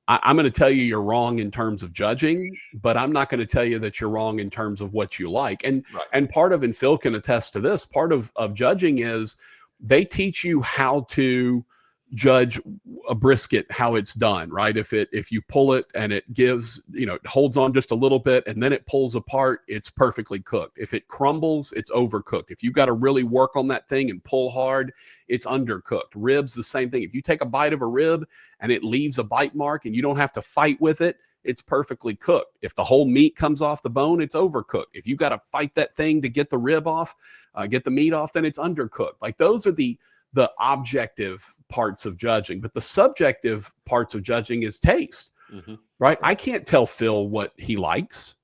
to tell you you're wrong in terms of judging, but I'm not going to tell you that you're wrong in terms of what you like. And part of, and Phil can attest to this, part of judging is they teach you how to judge a brisket, how it's done, right? If you pull it and it gives, it holds on just a little bit and then it pulls apart, it's perfectly cooked. If it crumbles, it's overcooked. If you've got to really work on that thing and pull hard, it's undercooked. Ribs, the same thing. If you take a bite of a rib and it leaves a bite mark and you don't have to fight with it, it's perfectly cooked. If the whole meat comes off the bone, it's overcooked. If you got to fight that thing to get the rib off, get the meat off, then it's undercooked. Like those are the objective parts of judging, but the subjective parts of judging is taste, right? I can't tell Phil what he likes.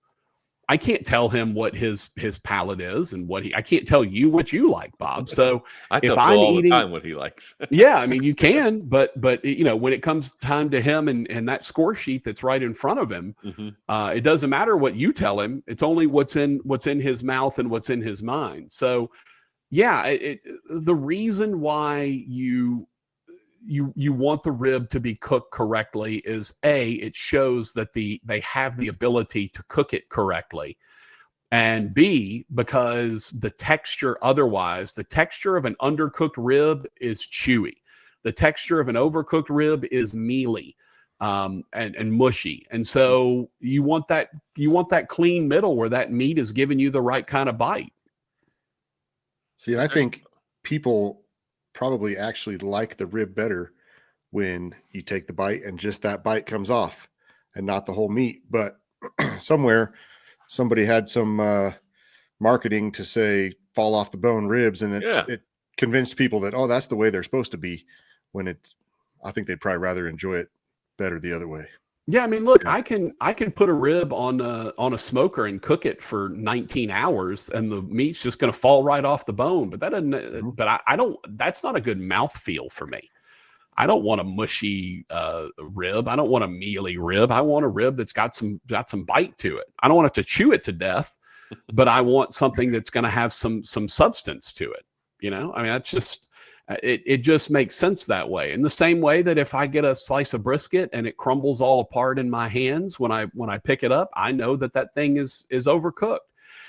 I can't tell him what his palate is and I can't tell you what you like, Bob. So I tell if Phil I'm all eating, the time what he likes. yeah, I mean, you can, but when it comes time to him and that score sheet that's right in front of him, it doesn't matter what you tell him. It's only what's in his mouth and what's in his mind. So yeah, the reason why you want the rib to be cooked correctly is it shows that they have the ability to cook it correctly, and B, because the texture of an undercooked rib is chewy. The texture of an overcooked rib is mealy and mushy. And so you want that clean middle where that meat is giving you the right kind of bite. See, and I think people probably actually like the rib better when you take the bite and just that bite comes off and not the whole meat. But somewhere somebody had some marketing to say fall off the bone ribs, and it convinced people that, oh, that's the way they're supposed to be, when I think they'd probably rather enjoy it better the other way. Yeah, I mean, look, I can put a rib on a smoker and cook it for 19 hours, and the meat's just going to fall right off the bone. But that doesn't. But I don't. That's not a good mouthfeel for me. I don't want a mushy rib. I don't want a mealy rib. I want a rib that's got some bite to it. I don't want it to chew it to death, but I want something that's going to have some substance to it. I mean, that's just. It just makes sense that way. In the same way that if I get a slice of brisket and it crumbles all apart in my hands when I pick it up, I know that thing is overcooked.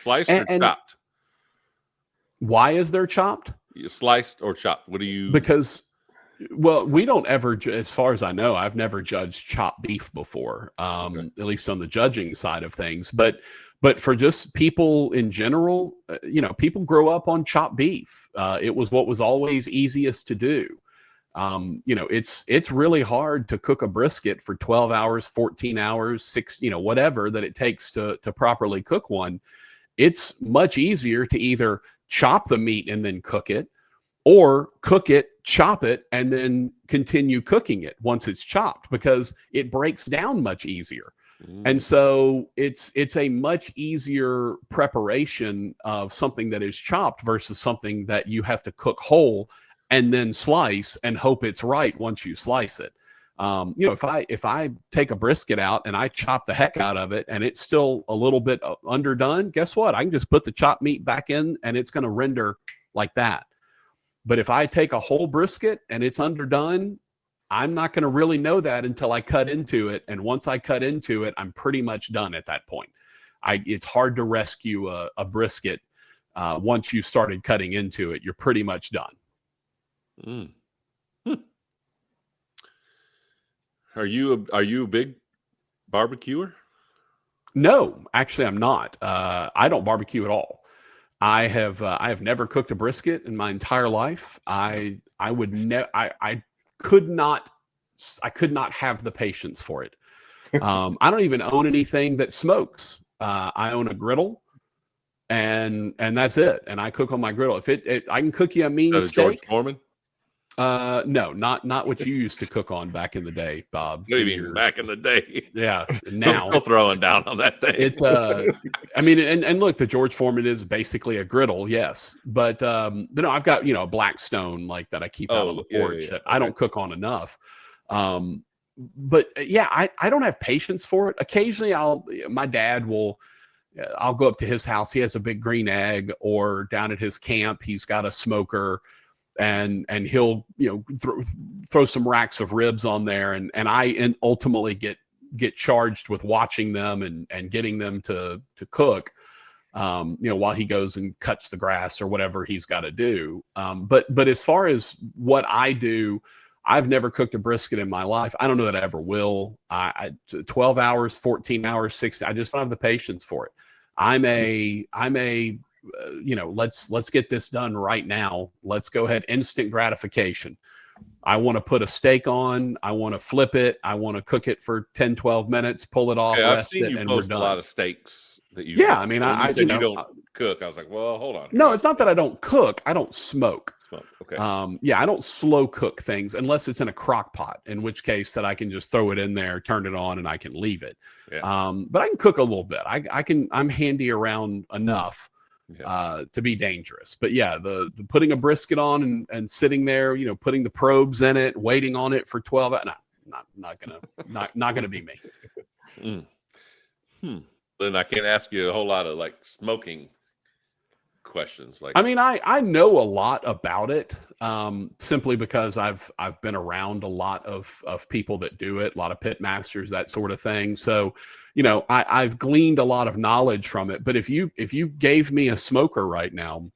Sliced or chopped? Why is there chopped? Sliced or chopped? What do you? Because, well, we don't ever, as far as I know, I've never judged chopped beef before, at least on the judging side of things. But for just people in general, people grow up on chopped beef. It was what was always easiest to do. It's really hard to cook a brisket for 12 hours, 14 hours, 6, whatever that it takes to properly cook one. It's much easier to either chop the meat and then cook it, or cook it, chop it, and then continue cooking it once it's chopped, because it breaks down much easier. And so it's a much easier preparation of something that is chopped versus something that you have to cook whole and then slice and hope it's right once you slice it. If I take a brisket out and I chop the heck out of it and it's still a little bit underdone, guess what? I can just put the chopped meat back in and it's going to render like that. But if I take a whole brisket and it's underdone, I'm not going to really know that until I cut into it. And once I cut into it, I'm pretty much done at that point. It's hard to rescue a brisket. Once you started cutting into it, you're pretty much done. Are you a big barbecuer? No, actually, I'm not. I don't barbecue at all. I have never cooked a brisket in my entire life. I could not have the patience for it. I don't even own anything that smokes. I own a griddle, and that's it. And I cook on my griddle. If I can cook you a mean steak. George Foreman? No, not what you used to cook on back in the day, Bob. What do you mean back in the day? Yeah, now I'm still throwing down on that thing. I mean, and look, the George Foreman is basically a griddle, yes, but no, I've got a Blackstone like that I keep out on the porch that I don't cook on enough. But yeah, I don't have patience for it. Occasionally, my dad will. I'll go up to his house. He has a big green egg, or down at his camp, he's got a smoker. And he'll throw some racks of ribs on there, and I ultimately get charged with watching them and getting them to cook, while he goes and cuts the grass or whatever he's got to do. But as far as what I do, I've never cooked a brisket in my life. I don't know that I ever will. 12 hours, 14 hours, 6. I just don't have the patience for it. I'm a let's get this done right now. Let's go ahead. Instant gratification. I want to put a steak on. I want to flip it. I want to cook it for 10, 12 minutes, pull it off, I've rest seen it, you and we're post a done. lot of steaks that you. Yeah, I mean, when you said you don't cook. I was like, well, hold on. No, it's not that I don't cook. I don't smoke. Okay. Yeah, I don't slow cook things unless it's in a crock pot, in which case that I can just throw it in there, turn it on, and I can leave it. Yeah. But I can cook a little bit. I'm handy around enough to be dangerous. But yeah, the putting a brisket on and sitting there, putting the probes in it, waiting on it for 12 hours. No, not gonna be me. Then I can't ask you a whole lot of like smoking questions. Like, I mean, I know a lot about it, simply because I've been around a lot of people that do it, a lot of pit masters, that sort of thing. So, I've gleaned a lot of knowledge from it. But if you gave me a smoker right now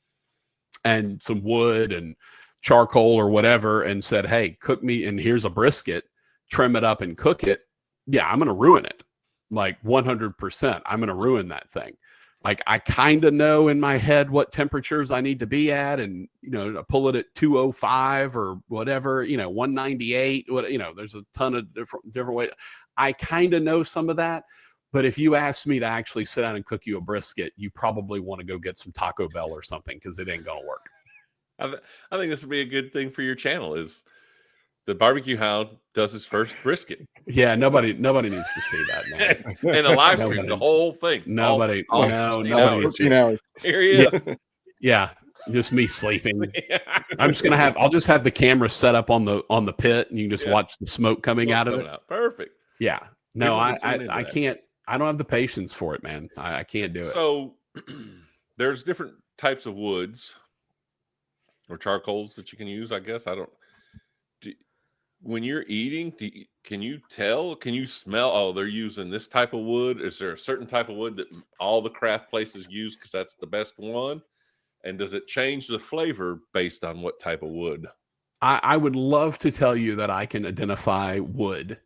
and some wood and charcoal or whatever and said, hey, cook me, and here's a brisket, trim it up and cook it, yeah, I'm going to ruin it. Like 100%. I'm going to ruin that thing. Like, I kind of know in my head what temperatures I need to be at, and pull it at 205 or whatever, 198. There's a ton of different ways. I kind of know some of that, but if you ask me to actually sit down and cook you a brisket, you probably want to go get some Taco Bell or something, because it ain't gonna work. I think this would be a good thing for your channel. Is the barbecue hound does his first brisket? Yeah, nobody needs to see that, man. And a live stream, the whole thing. Nobody. Nobody. 14 hours. Here he is. Yeah, just me sleeping. I'll just have the camera set up on the pit, and you can just watch the smoke coming out of it. Perfect. Yeah. No, I can't. I don't have the patience for it, man. I can't do it. So there's different types of woods or charcoals that you can use, I guess. When you're eating, can you tell? Can you smell? Oh, they're using this type of wood. Is there a certain type of wood that all the craft places use because that's the best one? And does it change the flavor based on what type of wood? I would love to tell you that I can identify wood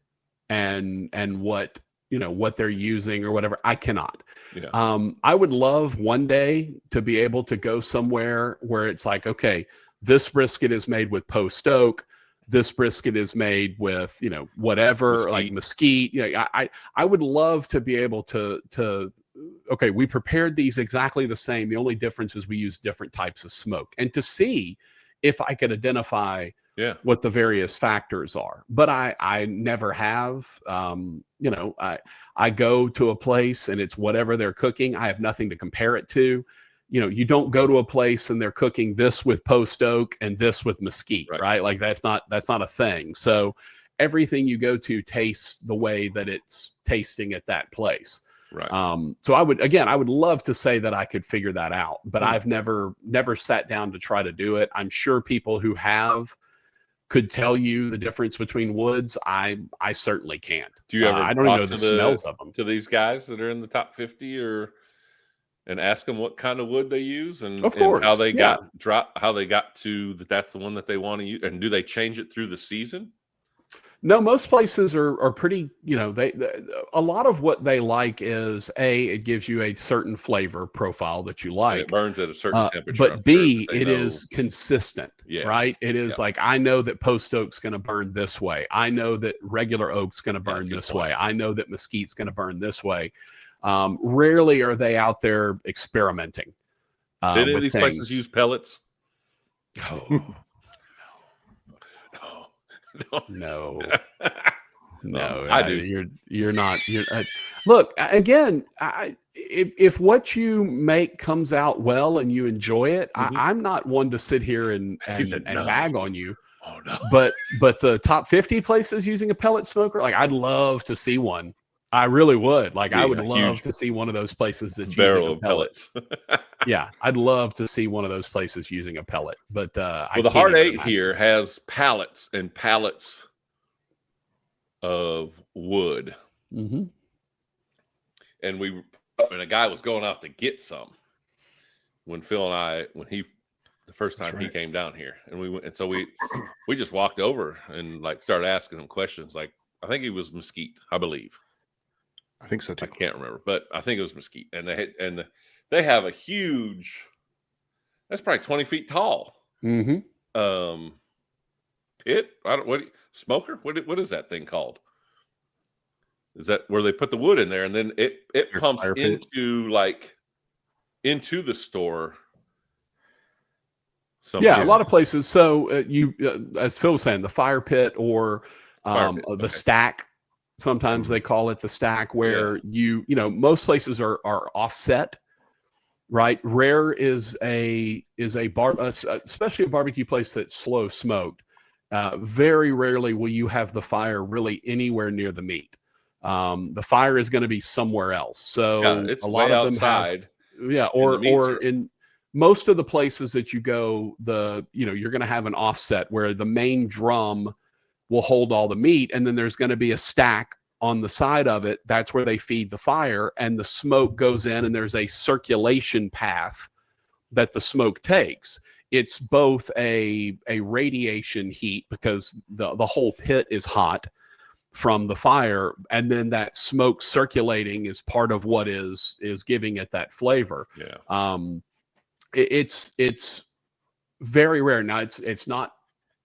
and what what they're using or whatever. I cannot. Yeah. I would love one day to be able to go somewhere where it's like, okay, this brisket is made with post oak. This brisket is made with, whatever, mesquite. Like mesquite. I would love to be able to, okay, we prepared these exactly the same. The only difference is we use different types of smoke, and to see if I could identify what the various factors are. But I never have. I go to a place and it's whatever they're cooking. I have nothing to compare it to. You don't go to a place and they're cooking this with post oak and this with mesquite, right? Like that's not a thing. So everything you go to tastes the way that it's tasting at that place. Right. So I would love to say that I could figure that out, but I've never sat down to try to do it. I'm sure people who have could tell you the difference between woods. I certainly can't. Do you ever? I don't even know the smells of them. To these guys that are in the top 50 and ask them what kind of wood they use and, of course, and how they got to that's the one that they want to use, and do they change it through the season? No, most places are pretty, they a lot of what they like is it gives you a certain flavor profile that you like. And it burns at a certain temperature. But B, it is consistent, right? It is like, I know that post oak's going to burn this way. I know that regular oak's going to burn this way. I know that mesquite's going to burn this way. Rarely are they out there experimenting. Did any of these places use pellets? Oh. No, I do. You're not. Look, again, if what you make comes out well and you enjoy it, I'm not one to sit here and bag on you. Oh no. But the top 50 places using a pellet smoker, like, I'd love to see one. I really would. Like, I would love to see one of those places that's barrel using a pellet. Yeah, I'd love to see one of those places using a pellet. But the Hard 8 here has pallets and pallets of wood. Mm-hmm. And a guy was going out to get some when Phil and I, the first time he came down here, and we went, and so we just walked over and like started asking him questions. Like, I think it was mesquite, I believe. I think so too. I can't remember, but I think it was mesquite, and they have a huge. That's probably 20 feet tall. Mm-hmm. pit. Smoker? What is that thing called? Is that where they put the wood in there and then it pumps into into the store? Yeah, a lot of places. So as Phil was saying, the fire pit or the stack. Sometimes they call it the stack, where most places are offset, right? Rare is a bar, especially a barbecue place that's slow smoked. Very rarely will you have the fire really anywhere near the meat. The fire is going to be somewhere else. So it's a lot way of them outside. or in most of the places that you go, you're going to have an offset where the main drum will hold all the meat, and then there's going to be a stack on the side of it. That's where they feed the fire, and the smoke goes in, and there's a circulation path that the smoke takes. It's both a radiation heat because the whole pit is hot from the fire, and then that smoke circulating is part of what is giving it that flavor. It's very rare. Now it's not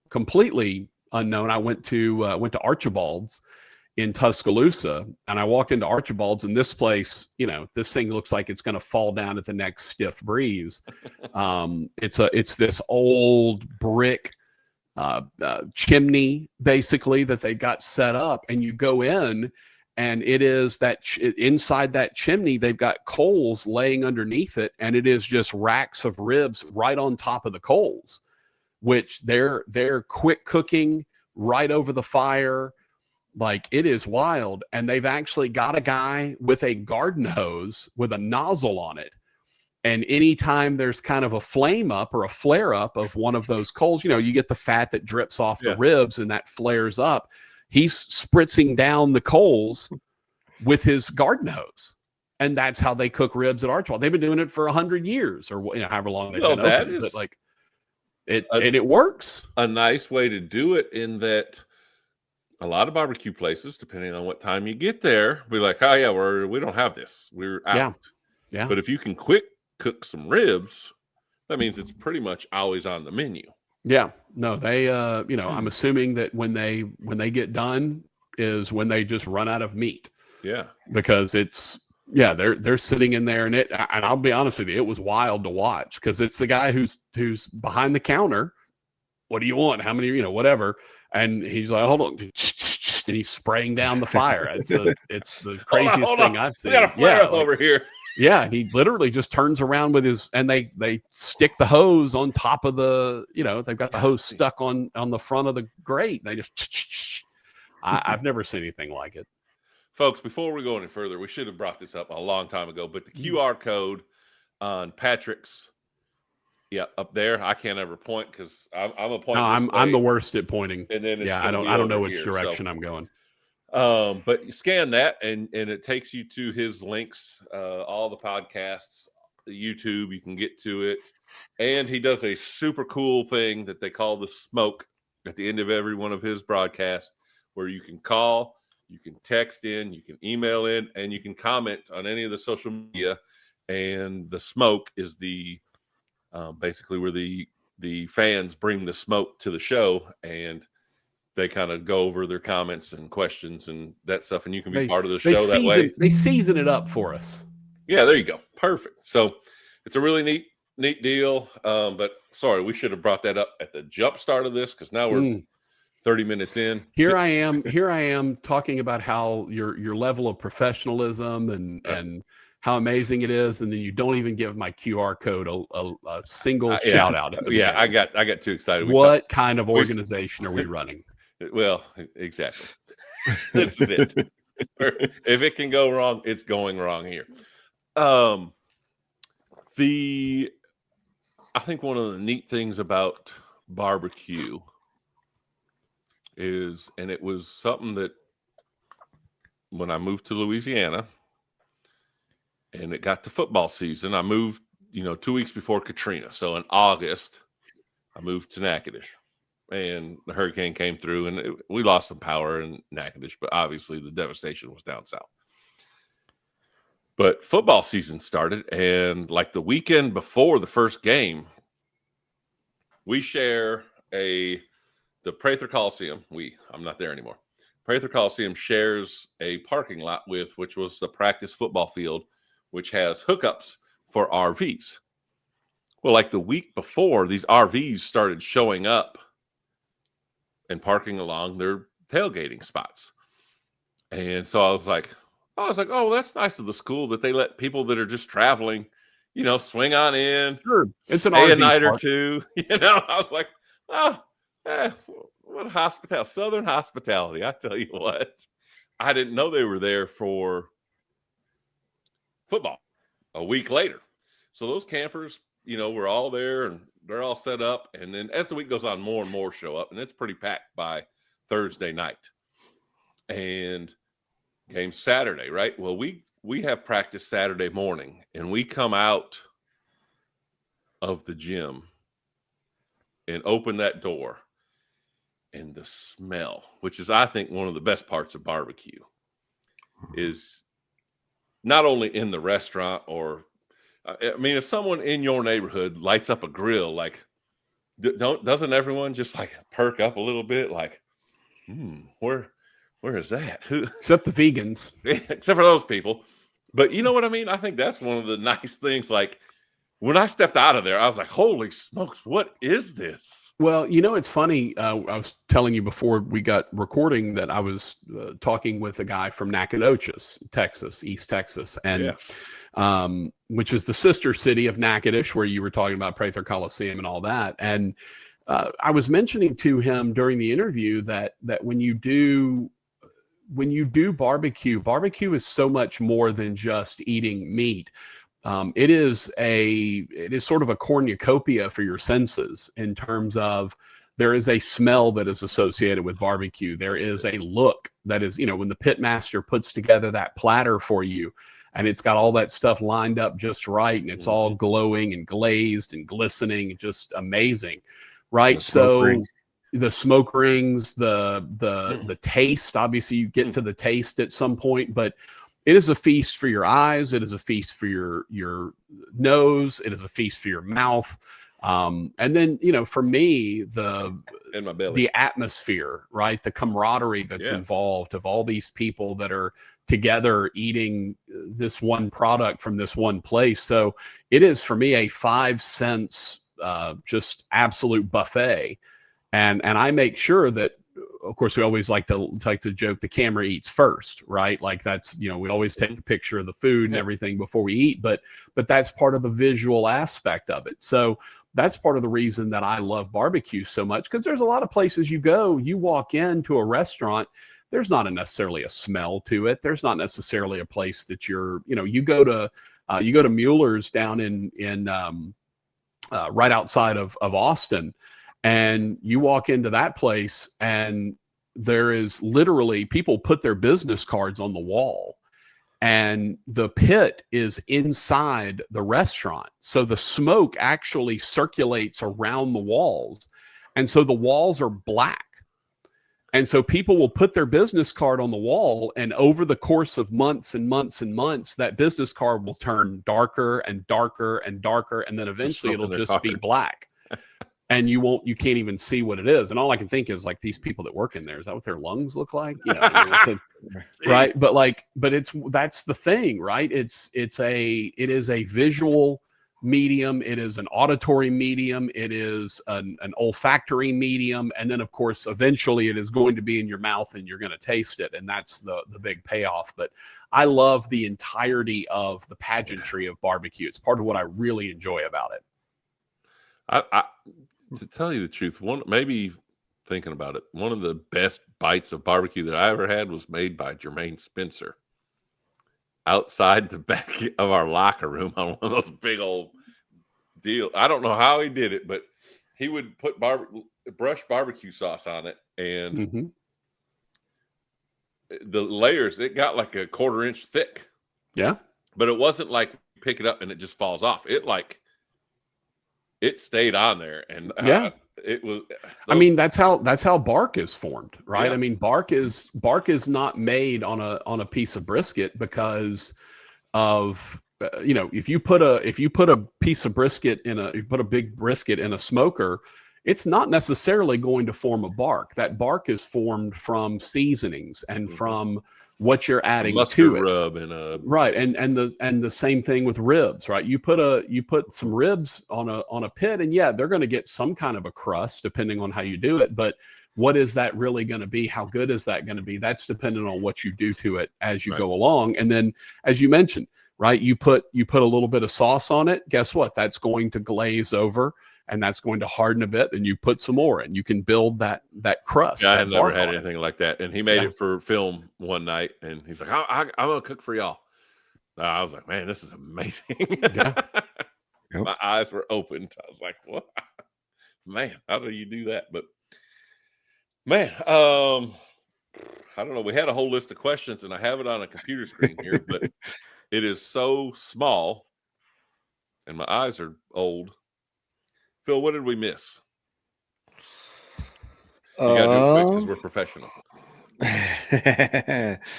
completely unknown. I went to Archibald's in Tuscaloosa, and I walked into Archibald's, and this place, this thing looks like it's going to fall down at the next stiff breeze. It's this old brick chimney basically that they got set up, and you go in, and it is that inside that chimney they've got coals laying underneath it, and it is just racks of ribs right on top of the coals, which they're quick cooking right over the fire. Like, it is wild. And they've actually got a guy with a garden hose with a nozzle on it, and anytime there's kind of a flame up or a flare up of one of those coals, you get the fat that drips off the ribs and that flares up. He's spritzing down the coals with his garden hose. And that's how they cook ribs at Archibald. They've been doing it for 100 years or however long they've been open. But like, it works. A nice way to do it, in that a lot of barbecue places, depending on what time you get there, be like, oh yeah, we don't have this. We're out. Yeah. But if you can quick cook some ribs, that means it's pretty much always on the menu. Yeah. No, they I'm assuming that when they get done is when they just run out of meat. Yeah. Because they're sitting in there, and I'll be honest with you, it was wild to watch, because it's the guy who's behind the counter. What do you want? How many, whatever. And he's like, hold on. And he's spraying down the fire. It's the craziest thing I've seen. We got a flare up over here. Yeah, he literally just turns around with and they stick the hose on top of they've got the hose stuck on the front of the grate. They just, I've never seen anything like it. Folks, before we go any further, we should have brought this up a long time ago, but the QR code on Patrick's, up there, I can't ever point because I'm a point. No, I'm the worst at pointing. And then I don't know which direction I'm going. But you scan that, and it takes you to his links, all the podcasts, YouTube. You can get to it, and he does a super cool thing that they call the smoke at the end of every one of his broadcasts, where you can call, you can text in, you can email in, and you can comment on any of the social media. And the smoke is the basically where the fans bring the smoke to the show, and they kind of go over their comments and questions and that stuff, and you can be part of the show that way. They season it up for us. Yeah, there you go. Perfect. So it's a really neat deal. But sorry, we should have brought that up at the jump start of this, because now we're 30 minutes in. Here I am talking about how your level of professionalism and how amazing it is, and then you don't even give my QR code a single shout out. I got too excited. What kind of organization are we running? Well, exactly. This is it. If it can go wrong, it's going wrong here. I think one of the neat things about barbecue is, and it was something that when I moved to Louisiana and it got to football season, I moved, 2 weeks before Katrina. So in August, I moved to Natchitoches, and the hurricane came through, and we lost some power in Natchitoches, but obviously the devastation was down south. But football season started, and like the weekend before the first game, we share the the Prather Coliseum, I'm not there anymore. Prather Coliseum shares a parking lot with, which was the practice football field, which has hookups for RVs. Well, like the week before, these RVs started showing up and parking along their tailgating spots. And so I was like, oh, that's nice of the school that they let people that are just traveling, swing on in. Sure. It's an stay RV a night park. or two. I was like, what hospitality, Southern hospitality. I tell you what, I didn't know they were there for football a week later. So those campers, were all there and they're all set up. And then as the week goes on, more and more show up, and it's pretty packed by Thursday night. And game Saturday, right? Well, we have practice Saturday morning, and we come out of the gym and open that door, and the smell, which is, I think, one of the best parts of barbecue, is not only in the restaurant or, if someone in your neighborhood lights up a grill, like, doesn't everyone just like perk up a little bit? Like, where is that? Except the vegans. Except for those people. But you know what I mean? I think that's one of the nice things. Like, when I stepped out of there, I was like, holy smokes, what is this? Well, it's funny. I was telling you before we got recording that I was talking with a guy from Nacogdoches, Texas, East Texas, and which is the sister city of Natchitoches, where you were talking about Prather Coliseum and all that. And I was mentioning to him during the interview that when you do barbecue is so much more than just eating meat. It is sort of a cornucopia for your senses, in terms of there is a smell that is associated with barbecue. There is a look that is, when the pit master puts together that platter for you, and it's got all that stuff lined up just right, and it's all glowing and glazed and glistening, just amazing, right? So the smoke rings, the taste, obviously you get to the taste at some point, but it is a feast for your eyes. It is a feast for your nose. It is a feast for your mouth. And then, for me, in my belly, the atmosphere, right? The camaraderie that's involved, of all these people that are together eating this one product from this one place. So it is, for me, a 5 cents, just absolute buffet. And I make sure that, of course, we always like to joke the camera eats first, right? Like, that's, we always take the picture of the food and everything before we eat, but that's part of the visual aspect of it. So that's part of the reason that I love barbecue so much, because there's a lot of places you walk into a restaurant, there's not necessarily a smell to it. There's not necessarily a place that you go to Mueller's down in right outside of Austin. And you walk into that place, and there is literally, people put their business cards on the wall, and the pit is inside the restaurant. So the smoke actually circulates around the walls. And so the walls are black. And so people will put their business card on the wall, and over the course of months and months and months, that business card will turn darker and darker and darker. And then eventually it'll just be black. And you can't even see what it is. And all I can think is, like, these people that work in there, is that what their lungs look like? Right. But that's the thing, right? It is a visual medium. It is an auditory medium. It is an olfactory medium. And then, of course, eventually it is going to be in your mouth, and you're going to taste it. And that's the big payoff. But I love the entirety of the pageantry of barbecue. It's part of what I really enjoy about it. To tell you the truth, maybe thinking about it, one of the best bites of barbecue that I ever had was made by Jermaine Spencer outside the back of our locker room on one of those big old deals. I don't know how he did it, but he would put brushed barbecue sauce on it, and the layers, it got like a 1/4 inch thick. Yeah. But it wasn't like pick it up and it just falls off. It stayed on there, and it was. I mean, that's how bark is formed, right? Yeah. I mean, bark is not made on a piece of brisket because of if you put a piece of brisket you put a big brisket in a smoker, it's not necessarily going to form a bark. That bark is formed from seasonings and from what you're adding to it. Rub and a right, and the same thing with ribs, right? You put some ribs on a pit, and yeah, they're going to get some kind of a crust depending on how you do it. But what is that really going to be? How good is that going to be? That's dependent on what you do to it as you go along. And then, as you mentioned, right, you put a little bit of sauce on it. Guess what? That's going to glaze over, and that's going to harden a bit. Then you put some more, and you can build that crust. Yeah, I had never had anything like that. And he made it for film one night, and he's like, I'm going to cook for y'all. I was like, man, this is amazing. Yeah. My eyes were opened. I was like, what? Man, how do you do that? But man, I don't know. We had a whole list of questions, and I have it on a computer screen here, but it is so small, and my eyes are old. Phil, what did we miss? You got to do it quick because we're professional.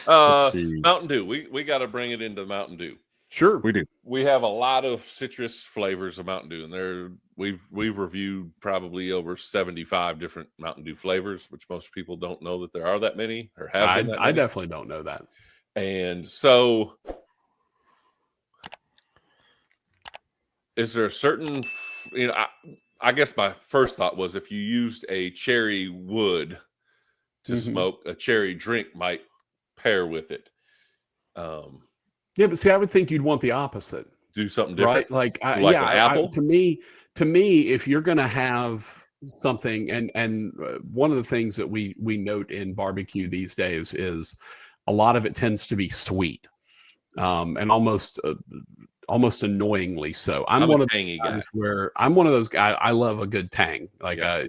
Let's see. Mountain Dew. We got to bring it into Mountain Dew. Sure, we do. We have a lot of citrus flavors of Mountain Dew, and we've reviewed probably over 75 different Mountain Dew flavors, which most people don't know that there are that many or have been that many. I definitely don't know that. And so, is there a certain, I guess my first thought was if you used a cherry wood to smoke, a cherry drink might pair with it. Yeah, but see, I would think you'd want the opposite. Do something different, right? Like, apple. To me, if you're going to have something, and one of the things that we note in barbecue these days is a lot of it tends to be sweet, and almost annoyingly so. I'm one of those guys where I'm one of those guys. I love a good tang, but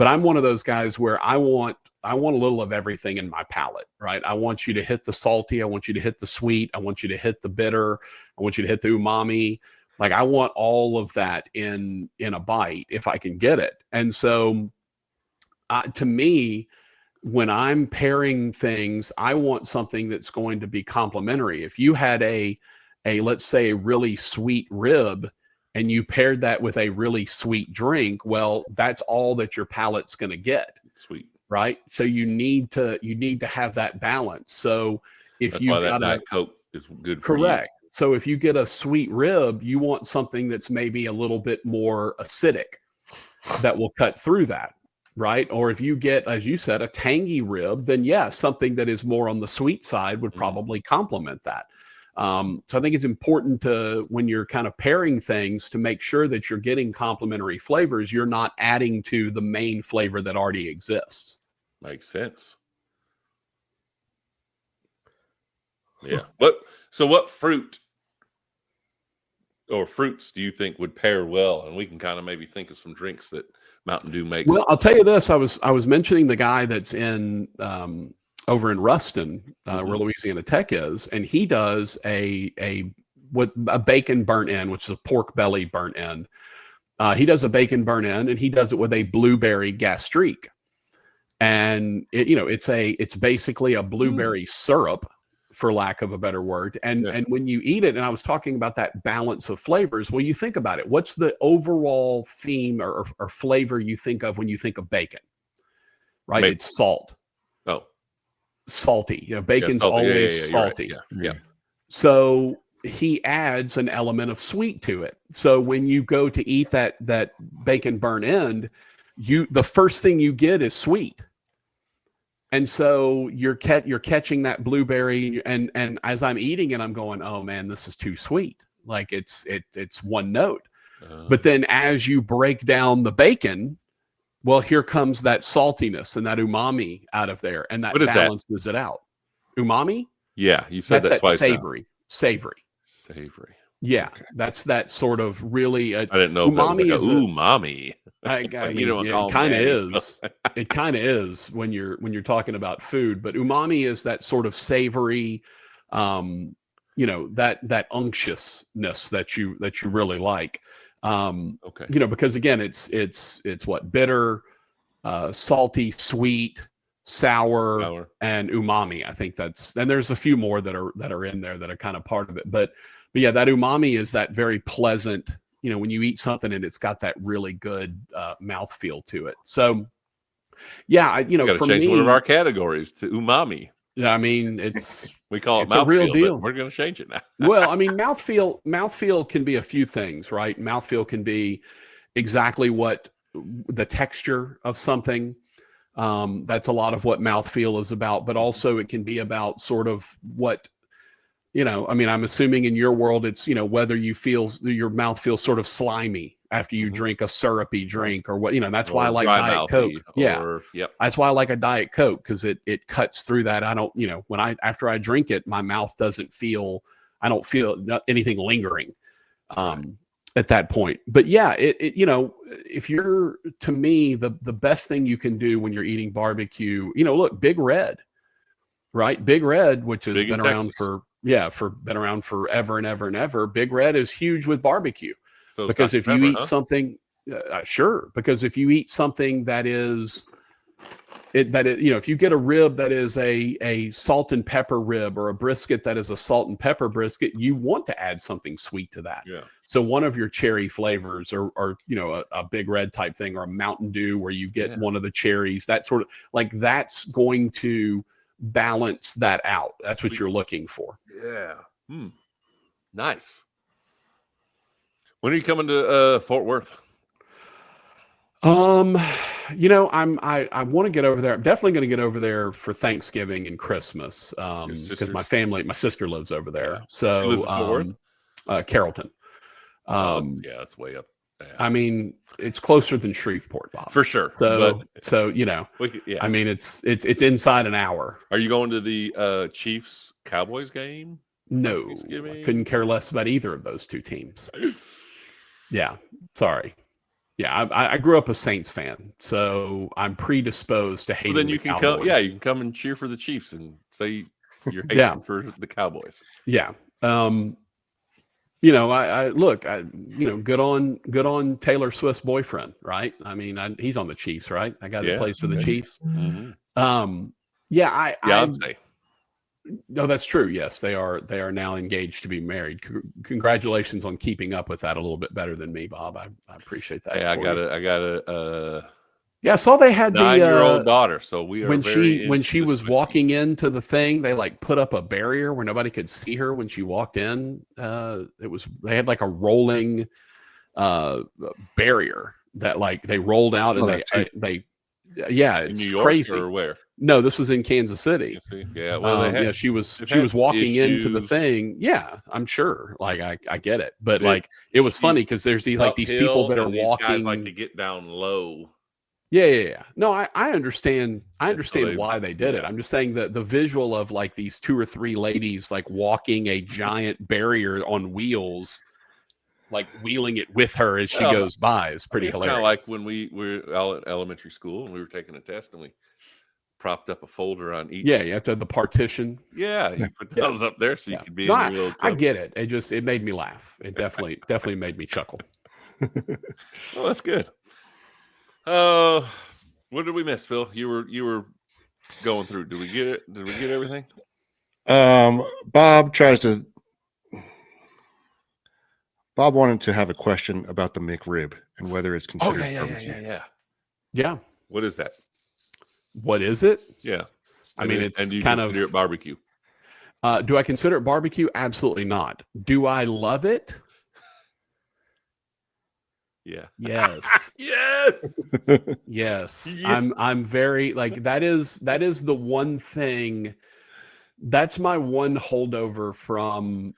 I'm one of those guys where I want a little of everything in my palate, right? I want you to hit the salty. I want you to hit the sweet. I want you to hit the bitter. I want you to hit the umami. Like, I want all of that in a bite if I can get it. And so to me, when I'm pairing things, I want something that's going to be complementary. If you had a let's say a really sweet rib and you paired that with a really sweet drink, well, that's all that your palate's going to get. Sweet. Right. So you need to have that balance. So if you got that Coke is good for correct. So if you get a sweet rib, you want something that's maybe a little bit more acidic that will cut through that. Right. Or if you get, as you said, a tangy rib, then something that is more on the sweet side would probably complement that. So I think it's important to, when you're kind of pairing things, to make sure that you're getting complementary flavors. You're not adding to the main flavor that already exists. Makes sense. Yeah. What fruit or fruits do you think would pair well? And we can kind of maybe think of some drinks that Mountain Dew makes. Well, I'll tell you this. I was mentioning the guy that's in over in Ruston, where Louisiana Tech is, and he does a bacon burnt end, which is a pork belly burnt end. He does a bacon burnt end, and he does it with a blueberry gastrique. And it's basically a blueberry syrup, for lack of a better word. And when you eat it, and I was talking about that balance of flavors. Well, you think about it. What's the overall theme or flavor you think of when you think of bacon? Right? Bacon. It's salt. Oh, salty. Bacon's always salty. Right. Yeah. So he adds an element of sweet to it. So when you go to eat that bacon burnt end, the first thing you get is sweet. And so you're catching that blueberry, and as I'm eating it, I'm going, oh man, this is too sweet. Like it's one note. But then as you break down the bacon, well, here comes that saltiness and that umami out of there, and that balances it out. Umami? Yeah, you said that twice. Savory. Yeah, okay. That's that sort of really. I didn't know umami if that was umami. It kind of is. It kind of is when you're talking about food. But umami is that sort of savory, that unctuousness that you really like. Okay. Because again, it's what, bitter, salty, sweet, sour, and umami. I think and there's a few more that are in there that are kind of part of it. But yeah, that umami is that very pleasant, when you eat something and it's got that really good mouthfeel to it. So, yeah, We got to for change me, one of our categories to umami. I mean, we call it it's a real deal. We're going to change it now. Well, I mean, mouthfeel can be a few things, right? Mouthfeel can be exactly what the texture of something. That's a lot of what mouthfeel is about, but also it can be about sort of what, I mean, I'm assuming in your world, it's, whether you feel your mouth feels sort of slimy after you drink a syrupy drink or what, that's why I like Diet Coke. That's why I like a Diet Coke, because it cuts through that. I don't, after I drink it, my mouth doesn't feel, I don't feel anything lingering at that point. But yeah, if you're, to me, the best thing you can do when you're eating barbecue, look, Big Red, right? Big Red, which has been around been around forever and ever and ever. Big Red is huge with barbecue. So because if you eat something, because if you eat something that is, if you get a rib that is a salt and pepper rib, or a brisket that is a salt and pepper brisket, you want to add something sweet to that. Yeah. So one of your cherry flavors, or a Big Red type thing, or a Mountain Dew where you get one of the cherries, that sort of, like, that's going to balance that out. That's what you're looking for. Yeah. Nice. When are you coming to Fort Worth? I want to get over there. I'm definitely going to get over there for Thanksgiving and Christmas, because my sister lives over there. Yeah. So she lives in Fort Worth? Carrollton. It's way up. Yeah. I mean, it's closer than Shreveport, Bob. For sure. I mean, it's inside an hour. Are you going to the Chiefs Cowboys game? No, I couldn't care less about either of those two teams. Yeah, sorry. Yeah, I grew up a Saints fan, so I'm predisposed to hating then you the can Cowboys. come. Yeah, you can come and cheer for the Chiefs and say you're hating for the Cowboys. Yeah. I look, good on Taylor Swift's boyfriend, right? I mean, he's on the Chiefs, right? I got that plays for the Chiefs. Mm-hmm. I'd say. No, that's true. Yes, they are now engaged to be married. Congratulations on keeping up with that a little bit better than me, Bob. I appreciate that. Yeah, I got a I saw they had the 9-year-old daughter, so we are when she was walking into the thing, they like put up a barrier where nobody could see her when she walked in. They had like a rolling barrier that like they rolled out, and it's New York, crazy. Or where? No, this was in Kansas City. Yeah, well, she was walking into the thing. Yeah, I'm sure. Like I get it, but like it was funny because there's these people that are walking. These guys like to get down low. Yeah. No, I understand. I understand why they did it. I'm just saying that the visual of like these 2 or 3 ladies like walking a giant barrier on wheels, like wheeling it with her as she goes by, is pretty hilarious. Kind of like when we were all at elementary school and we were taking a test and we propped up a folder on each. Yeah, you have to have the partition. Yeah, you put those up there so you could be in the real. I get it. It made me laugh. It definitely made me chuckle. Well, that's good. What did we miss, Phil? You were going through. Did we get it? Did we get everything? Bob wanted to have a question about the McRib and whether it's considered barbecue. Yeah. What is that? What is it? Yeah. I mean, it's and you kind consider it barbecue. Do I consider it barbecue? Absolutely not. Do I love it? Yeah. Yes. Yes. I'm very like that is the one thing that's my one holdover from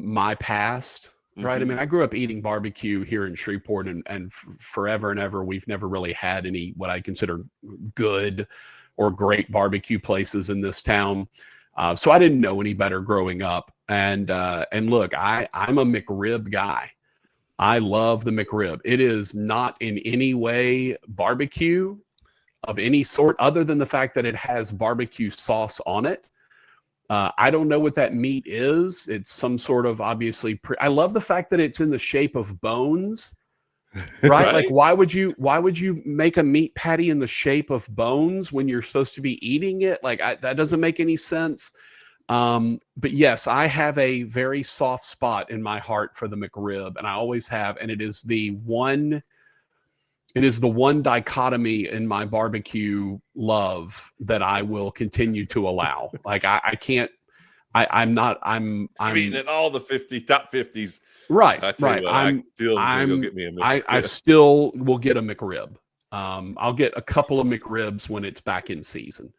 my past. Right. I mean, I grew up eating barbecue here in Shreveport, and forever and ever, we've never really had any what I consider good or great barbecue places in this town. So I didn't know any better growing up. And look, I'm a McRib guy. I love the McRib. It is not in any way barbecue of any sort, other than the fact that it has barbecue sauce on it. I don't know what that meat is. It's some sort of obviously. I love the fact that it's in the shape of bones, right? Like, why would you make a meat patty in the shape of bones when you're supposed to be eating it? Like, that doesn't make any sense. But yes, I have a very soft spot in my heart for the McRib, and I always have. And it is the one. It is the one dichotomy in my barbecue love that I will continue to allow. Like I can't. I'm eating at all the top 50s. Right. I tell you what, I still go get me a McRib. I still will get a McRib. I'll get a couple of McRibs when it's back in season,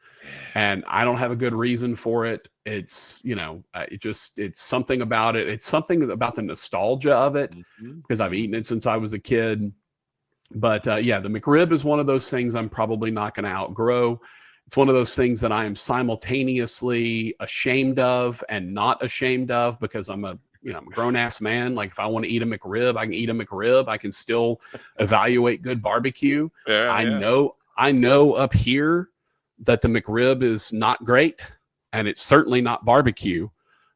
and I don't have a good reason for it. It's, it's something about it. It's something about the nostalgia of it, because I've eaten it since I was a kid. But the McRib is one of those things I'm probably not going to outgrow. It's one of those things that I am simultaneously ashamed of and not ashamed of, because I'm a grown ass man. Like, if I want to eat a McRib, I can eat a McRib. I can still evaluate good barbecue. I know up here that the McRib is not great, and it's certainly not barbecue,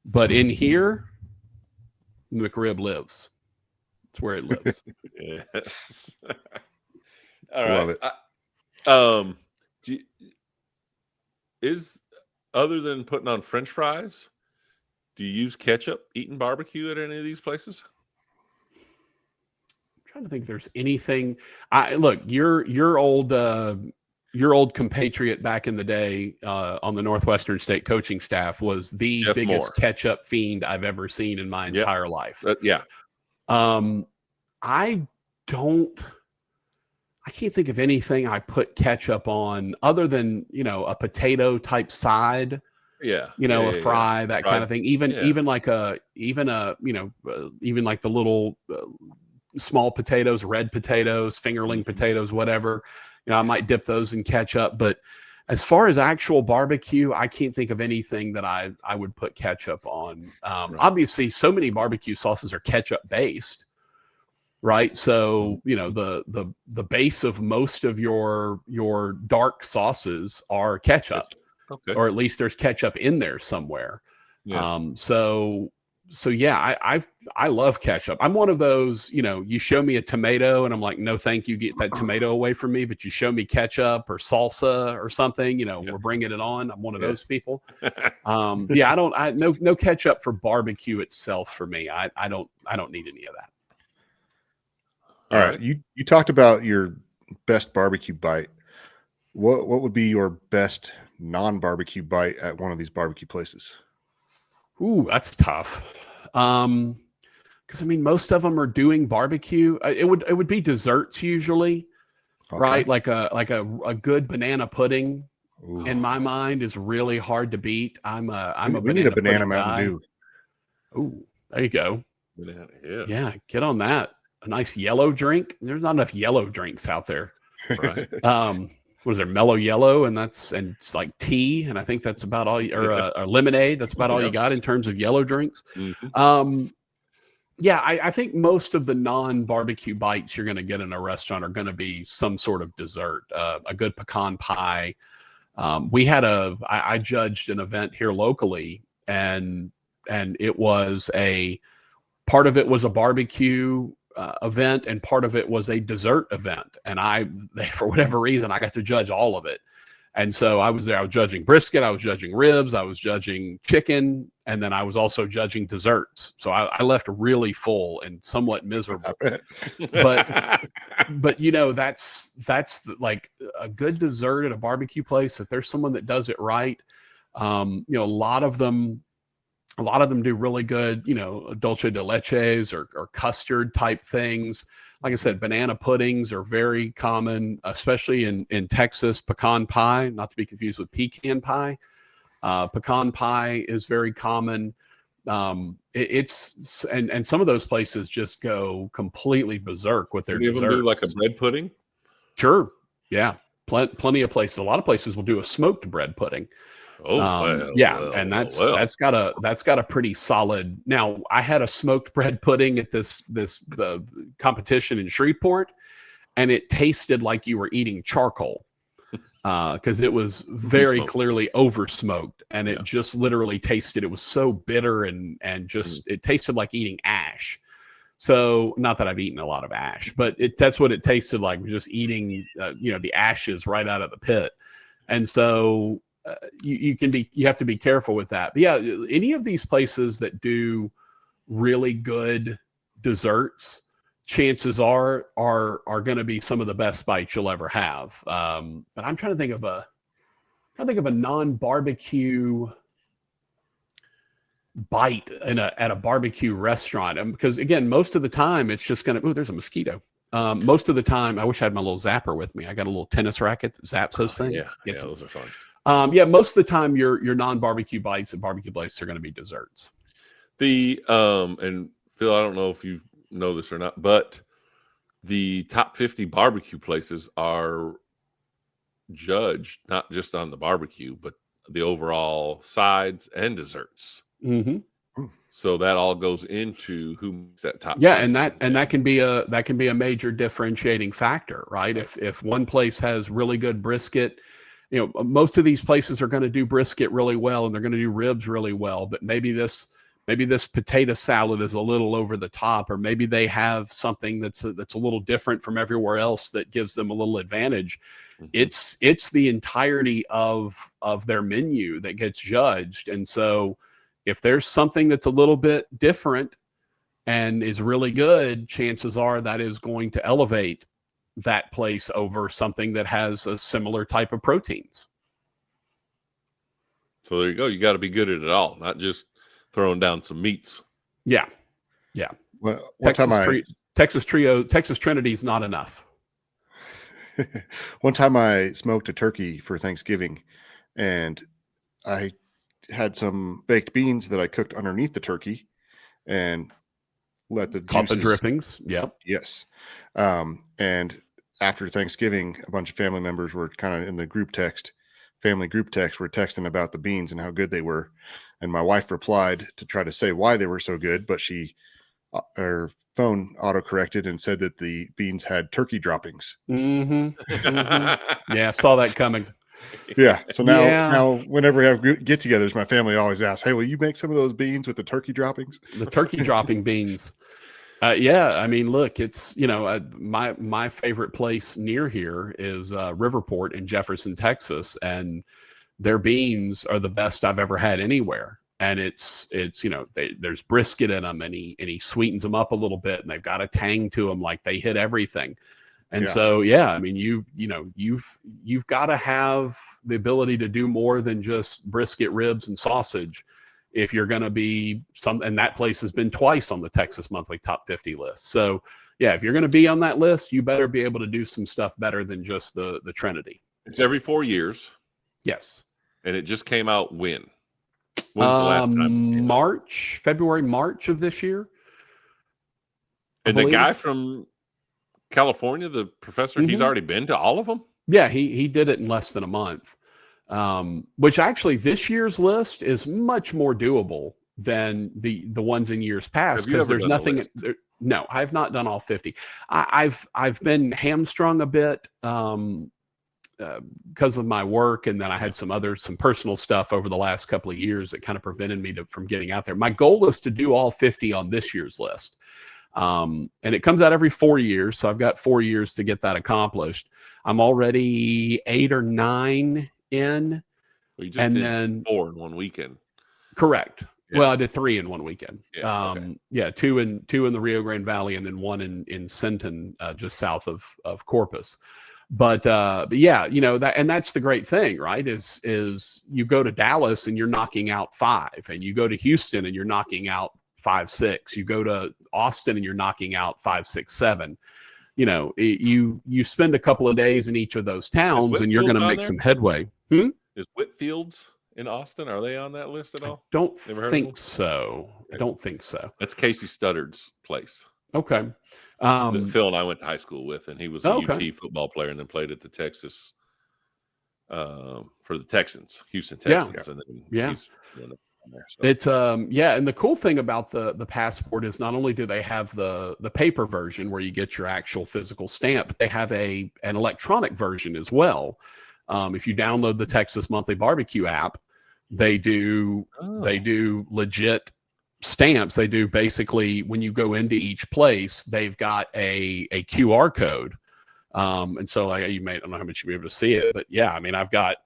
but in here, McRib lives. It's where it lives. Yes. All right. Love it. Is, other than putting on French fries, do you use ketchup eating barbecue at any of these places? I'm trying to think if there's anything. Look, your old compatriot back in the day on the Northwestern State coaching staff was the Jeff biggest Moore. ketchup fiend I've ever seen in my entire life. I can't think of anything I put ketchup on other than, a potato type side. A fry, that kind of thing. Even like the little small potatoes, red potatoes, fingerling potatoes, whatever. I might dip those in ketchup. But as far as actual barbecue, I can't think of anything that I would put ketchup on. Obviously, so many barbecue sauces are ketchup based, right? So the base of most of your dark sauces are ketchup. Okay. Or at least there's ketchup in there somewhere. I love ketchup. I'm one of those, you show me a tomato and I'm like, no, thank you. Get that tomato away from me. But you show me ketchup or salsa or something, we're bringing it on. I'm one of those people. No ketchup for barbecue itself for me. I don't need any of that. All right. You talked about your best barbecue bite. What would be your best non-barbecue bite at one of these barbecue places? Ooh, that's tough. Because most of them are doing barbecue. It would be desserts usually, right? Like a good banana pudding. Ooh. In my mind is really hard to beat. We need a banana Mountain Dew. Ooh, there you go. Yeah, get on that. A nice yellow drink. There's not enough yellow drinks out there, right? What is there? Mellow yellow, and it's like tea, and I think that's about all. Or a lemonade. That's about all you got in terms of yellow drinks. Mm-hmm. I think most of the non-barbecue bites you're going to get in a restaurant are going to be some sort of dessert. A good pecan pie. I judged an event here locally, and it was part of it was a barbecue event, and part of it was a dessert event. And for whatever reason, I got to judge all of it. And so I was there. I was judging brisket. I was judging ribs. I was judging chicken. And then I was also judging desserts. So I left really full and somewhat miserable. But that's like a good dessert at a barbecue place. If there's someone that does it right, a lot of them do really good, dulce de leches or custard type things. Like I said, banana puddings are very common, especially in Texas. Pecan pie, not to be confused with pecan pie. Pecan pie is very common. And some of those places just go completely berserk with their desserts. Even do like a bread pudding? Sure. Yeah. Plenty of places. A lot of places will do a smoked bread pudding. And that's got a pretty solid. Now, I had a smoked bread pudding at this competition in Shreveport, and it tasted like you were eating charcoal because it was very clearly over smoked, and it just literally tasted. It was so bitter and just it tasted like eating ash. So, not that I've eaten a lot of ash, but that's what it tasted like. Just eating the ashes right out of the pit, and so. You have to be careful with that. But yeah, any of these places that do really good desserts, chances are going to be some of the best bites you'll ever have. But I'm trying to think of a non-barbecue bite at a barbecue restaurant. Because again, most of the time it's just going to, there's a mosquito. Most of the time, I wish I had my little zapper with me. I got a little tennis racket that zaps those things. Yeah, those are fun. Most of the time your non-barbecue bites at barbecue places are going to be desserts. And Phil, I don't know if you know this or not, but the top 50 barbecue places are judged not just on the barbecue, but the overall sides and desserts. Mm-hmm. So that all goes into who makes that top. Yeah, 10. and that can be a major differentiating factor, right? If one place has really good brisket, most of these places are going to do brisket really well, and they're going to do ribs really well, but maybe this potato salad is a little over the top, or maybe they have something that's a little different from everywhere else that gives them a little advantage. Mm-hmm. It's the entirety of their menu that gets judged. And so if there's something that's a little bit different and is really good, chances are that is going to elevate that place over something that has a similar type of proteins. So there you go. You got to be good at it all, not just throwing down some meats. Yeah. Well, Texas Trinity is not enough. One time I smoked a turkey for Thanksgiving, and I had some baked beans that I cooked underneath the turkey and let the Caught the drippings. Yep. Yes. And after Thanksgiving, a bunch of family members were kind of in the family group text, were texting about the beans and how good they were. And my wife replied to try to say why they were so good, but her phone auto-corrected and said that the beans had turkey droppings. Mm-hmm. Mm-hmm. Yeah, I saw that coming. Yeah. So now whenever we have get-togethers, my family always asks, "Hey, will you make some of those beans with the turkey droppings?" The turkey dropping beans. Yeah, I mean, look, it's my favorite place near here is Riverport in Jefferson, Texas, and their beans are the best I've ever had anywhere. And it's there's brisket in them, and he sweetens them up a little bit, and they've got a tang to them, like they hit everything. And so, I mean, you've got to have the ability to do more than just brisket, ribs, and sausage if you're going to be and that place has been twice on the Texas Monthly Top 50 list. So if you're going to be on that list, you better be able to do some stuff better than just the Trinity. It's every 4 years. Yes. And it just came out when? When's the last time? February, March of this year. And the guy from California, the professor, he's already been to all of them? Yeah, he did it in less than a month. Which actually this year's list is much more doable than the ones in years past, because there's nothing. No, I've not done all 50. I've been hamstrung a bit because of my work, and then I had some personal stuff over the last couple of years that kind of prevented me from getting out there. My goal is to do all 50 on this year's list. And it comes out every 4 years. So I've got 4 years to get that accomplished. I'm already 8 or 9 in. Well, you just did 4 in one weekend. Correct. Yeah. Well, I did 3 in one weekend. Okay. 2 in the Rio Grande Valley, and then 1 in Sinton, just south of Corpus. But that's the great thing, right? Is you go to Dallas and you're knocking out 5, and you go to Houston and you're knocking out 5, 6. You go to Austin and you're knocking out 5, 6, 7. You spend a couple of days in each of those towns, and you're going to make some headway. Is Whitfield's in Austin? Are they on that list at all? I don't think so. That's Casey Studdard's place. Okay. Phil and I went to high school with, and he was a UT football player, and then played at the Texas for the Texans, Houston Texans. And then he's doing it there, so. It's and the cool thing about the passport is not only do they have the paper version where you get your actual physical stamp, but they have an electronic version as well. If you download the Texas Monthly Barbecue app, they do legit stamps. They do basically, when you go into each place, they've got a QR code. And so I don't know how much you'll be able to see it, but I've got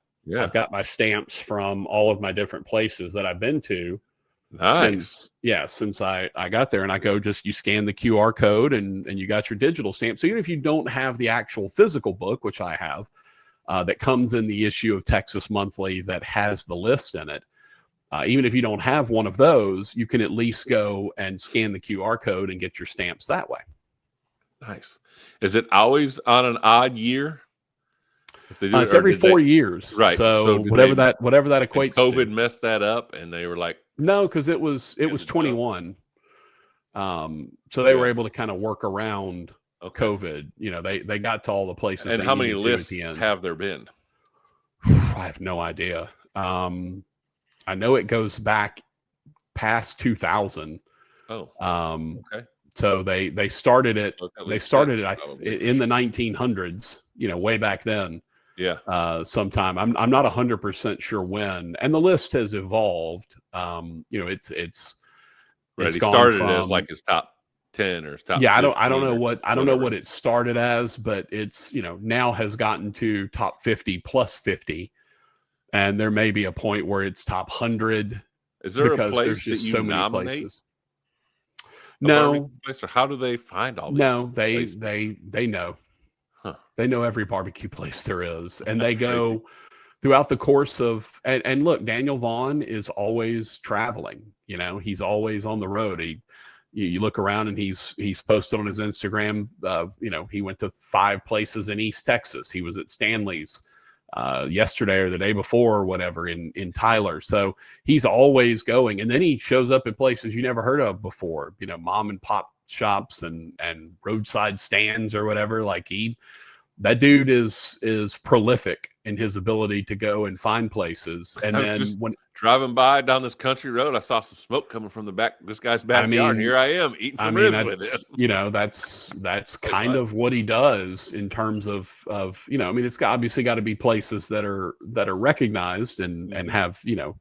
my stamps from all of my different places that I've been to. Nice. Since I got there, and I go, just you scan the QR code and you got your digital stamp. So even if you don't have the actual physical book, which I have, that comes in the issue of Texas Monthly that has the list in it, even if you don't have one of those, you can at least go and scan the QR code and get your stamps that way. Nice. Is it always on an odd year? If they do it's every 4 years, right? So whatever that equates to. COVID messed that up, and they were like, no, because it was 21. So they were able to kind of work around COVID. You know, they got to all the places. And how many lists have there been? I have no idea. I know it goes back past 2000. Oh, okay. So they started it. They started it in the 1900s. You know, way back then. Yeah. Sometime. I'm not 100% sure when. And the list has evolved. You know, it's He gone started from, it as like his top 10 or top. Yeah, I don't know what it started as, but it's, you know, now has gotten to top 50 plus 50, and there may be a point where it's top 100. Is there because a place there's just that you so many nominate? Places? No, place, or how do they find all these? No, places? they know. Huh. They know every barbecue place there is, and That's they go crazy. throughout the course of. And look, Daniel Vaughn is always traveling. You know, he's always on the road. You look around and he's posted on his Instagram. You know, he went to 5 places in East Texas. He was at Stanley's yesterday or the day before or whatever in Tyler. So he's always going, and then he shows up in places you never heard of before. You know, mom and pop shops and roadside stands or whatever. Like that dude is prolific in his ability to go and find places. And then when driving by down this country road, I saw some smoke coming from the back. This guy's backyard. Here I am eating some ribs with him. You know, that's kind of what he does in terms of you know. I mean, it's obviously got to be places that are recognized and have, you know,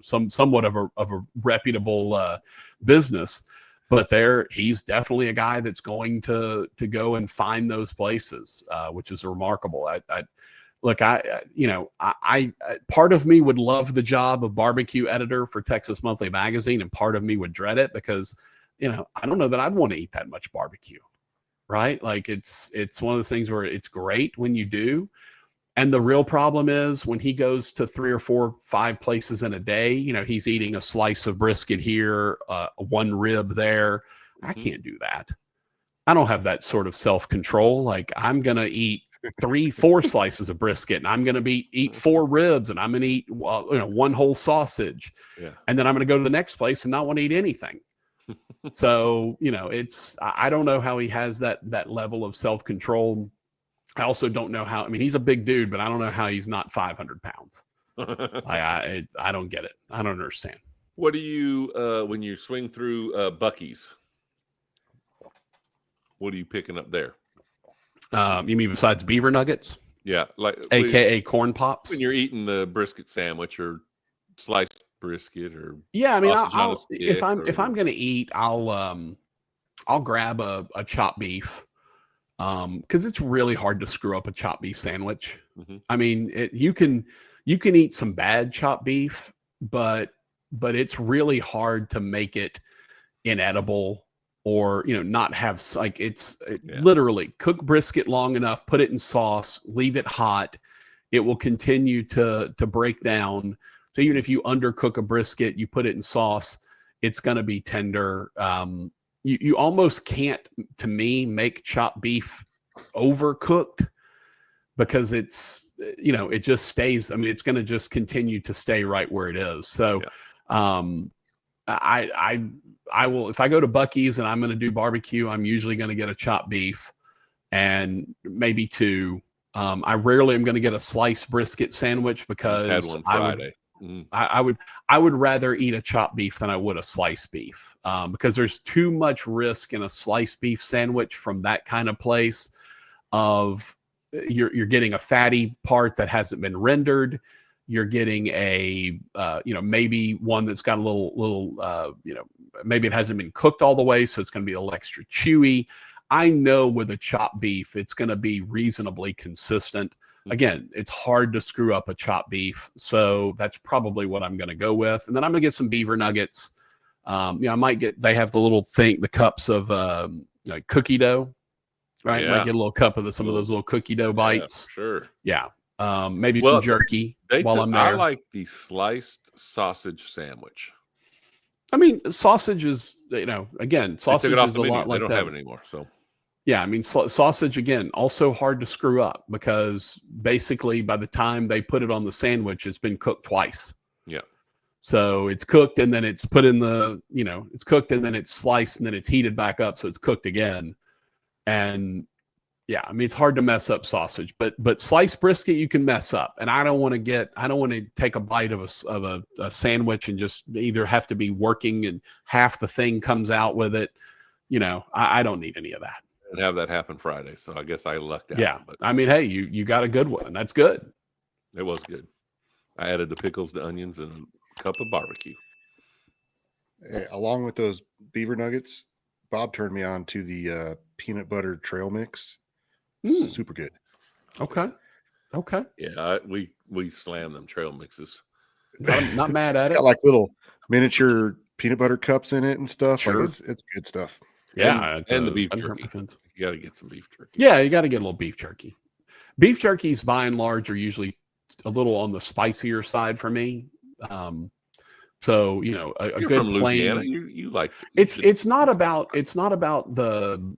somewhat of a reputable business. But he's definitely a guy that's going to go and find those places, which is remarkable. Look, you know, part of me would love the job of barbecue editor for Texas Monthly Magazine, and part of me would dread it because, you know, I don't know that I'd want to eat that much barbecue, right? Like it's one of those things where it's great when you do. And the real problem is when he goes to 3 or 4, 5 places in a day, you know, he's eating a slice of brisket here, 1 rib there. I can't do that. I don't have that sort of self-control. Like, I'm going to eat 3, 4 slices of brisket, and I'm going to eat 4 ribs, and I'm going to eat, you know, 1 whole sausage. Yeah. And then I'm going to go to the next place and not want to eat anything. So, you know, I don't know how he has that level of self-control. I also don't know how. I mean, he's a big dude, but I don't know how he's not 500 pounds. I don't get it. I don't understand. What do you when you swing through Buc-ee's? What are you picking up there? You mean besides beaver nuggets? Yeah, like AKA corn pops. When you're eating the brisket sandwich or sliced brisket or I mean, if I'm going to eat, I'll grab a chopped beef. Because it's really hard to screw up a chopped beef sandwich. Mm-hmm. I mean, you can eat some bad chopped beef, but it's really hard to make it inedible or, you know, not have literally cook brisket long enough, put it in sauce, leave it hot. It will continue to break down. So even if you undercook a brisket, you put it in sauce, it's going to be tender. You almost can't, to me, make chopped beef overcooked because it's, you know, it just stays. I mean, it's going to just continue to stay right where it is. So, I will, if I go to Buc-ee's and I'm going to do barbecue, I'm usually going to get a chopped beef and maybe 2. I rarely am going to get a sliced brisket sandwich because I just had one Friday. I would rather eat a chopped beef than I would a sliced beef because there's too much risk in a sliced beef sandwich from that kind of place of you're getting a fatty part that hasn't been rendered. You're getting a you know, maybe one that's got a little you know, maybe it hasn't been cooked all the way, so it's going to be a little extra chewy. I know with a chopped beef, it's going to be reasonably consistent. Again, it's hard to screw up a chopped beef. So that's probably what I'm going to go with. And then I'm going to get some beaver nuggets. I might get, they have the little thing, the cups of like cookie dough, right? Yeah. Might get a little cup of some of those little cookie dough bites. Sure. Yeah. Maybe some jerky while I'm there. I like the sliced sausage sandwich. I mean, sausage is, again, sausage is a lot like that. They don't have it anymore. So, yeah, I mean, sausage, again, also hard to screw up because basically by the time they put it on the sandwich, it's been cooked twice. Yeah. So it's cooked and then it's put in the, it's cooked and then it's sliced and then it's heated back up. So it's cooked again. And yeah, I mean, it's hard to mess up sausage, but sliced brisket you can mess up. And I don't want to take a bite of a sandwich and just either have to be working and half the thing comes out with it. I don't need any of that. And have that happen Friday. So I guess I lucked out. Yeah. But I mean, hey, you got a good one. That's good. It was good. I added the pickles, the onions, and a cup of barbecue. Along with those beaver nuggets, Bob turned me on to the peanut butter trail mix. Super good. Okay. Yeah, we slam them trail mixes. I'm not mad at it. It's got like little miniature peanut butter cups in it and stuff. Sure. Like it's good stuff. Yeah, and the beef jerky. You got to get some beef jerky. Yeah, you got to get a little beef jerky. Beef jerkies, by and large, are usually a little on the spicier side for me. So You're good from plain. Louisiana. You like it's not about the.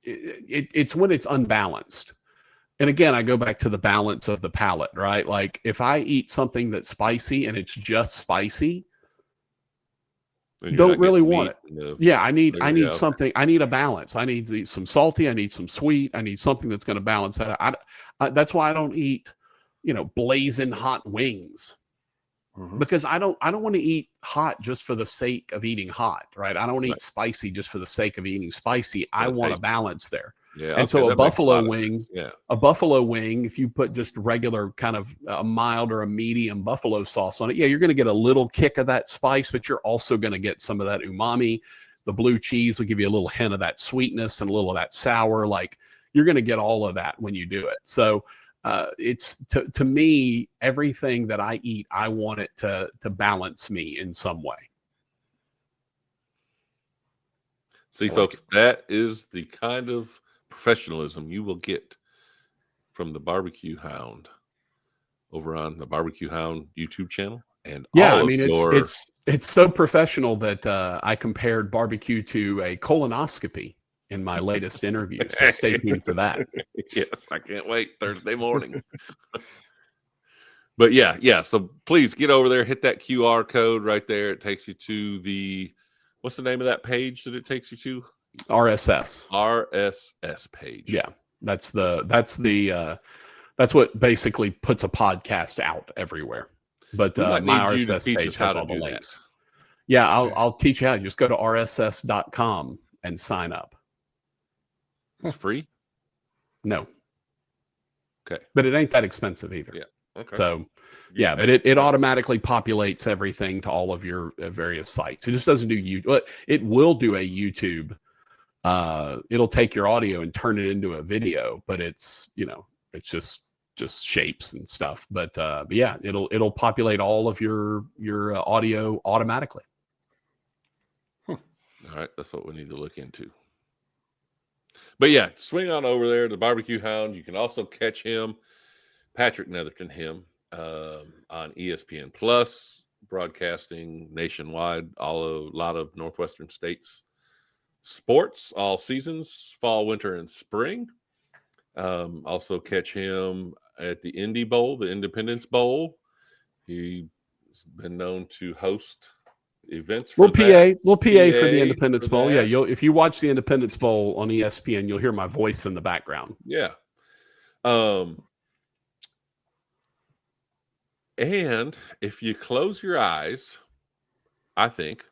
It's when it's unbalanced. And again, I go back to the balance of the palate, right? Like if I eat something that's spicy and it's just spicy, don't really want it. Yeah, I need something. I need a balance. I need some salty. I need some sweet. I need something that's going to balance that. That's why I don't eat, blazing hot wings. Because I don't want to eat hot just for the sake of eating hot, right? I don't want to eat spicy just for the sake of eating spicy. I want a balance there. Yeah, and so a buffalo wing, if you put just regular kind of a mild or a medium buffalo sauce on it, you're going to get a little kick of that spice, but you're also going to get some of that umami. The blue cheese will give you a little hint of that sweetness and a little of that sour. Like you're going to get all of that when you do it. So it's to me, everything that I eat, I want it to balance me in some way. See, folks, that is the kind of professionalism you will get from the Barbecue Hound over on the Barbecue Hound YouTube channel. And it's so professional that I compared barbecue to a colonoscopy in my latest interview. So stay tuned for that. Yes, I can't wait. Thursday morning. But yeah. So please get over there, hit that QR code right there. It takes you to what's the name of that page that it takes you to? RSS page. Yeah. That's what basically puts a podcast out everywhere. But my RSS page has all the links. Yeah, I'll teach you how. Just go to rss.com and sign up. It's free? No. Okay. But it ain't that expensive either. Yeah. Okay. So, yeah, but it automatically populates everything to all of your various sites. It just doesn't do YouTube. It will do a YouTube. It'll take your audio and turn it into a video, but it's it's just shapes and stuff. But yeah, it'll populate all of your audio automatically. All right, that's what we need to look into. But yeah, swing on over there to Barbecue Hound. You can also catch him, Patrick Netherton, on ESPN Plus, broadcasting nationwide, a lot of Northwestern states sports, all seasons, fall, winter, and spring. Also catch him at the Indy Bowl, the Independence Bowl. He's been known to host events for PA for the Independence Bowl. Yeah, if you watch the Independence Bowl on ESPN, you'll hear my voice in the background. Yeah. And if you close your eyes, I think,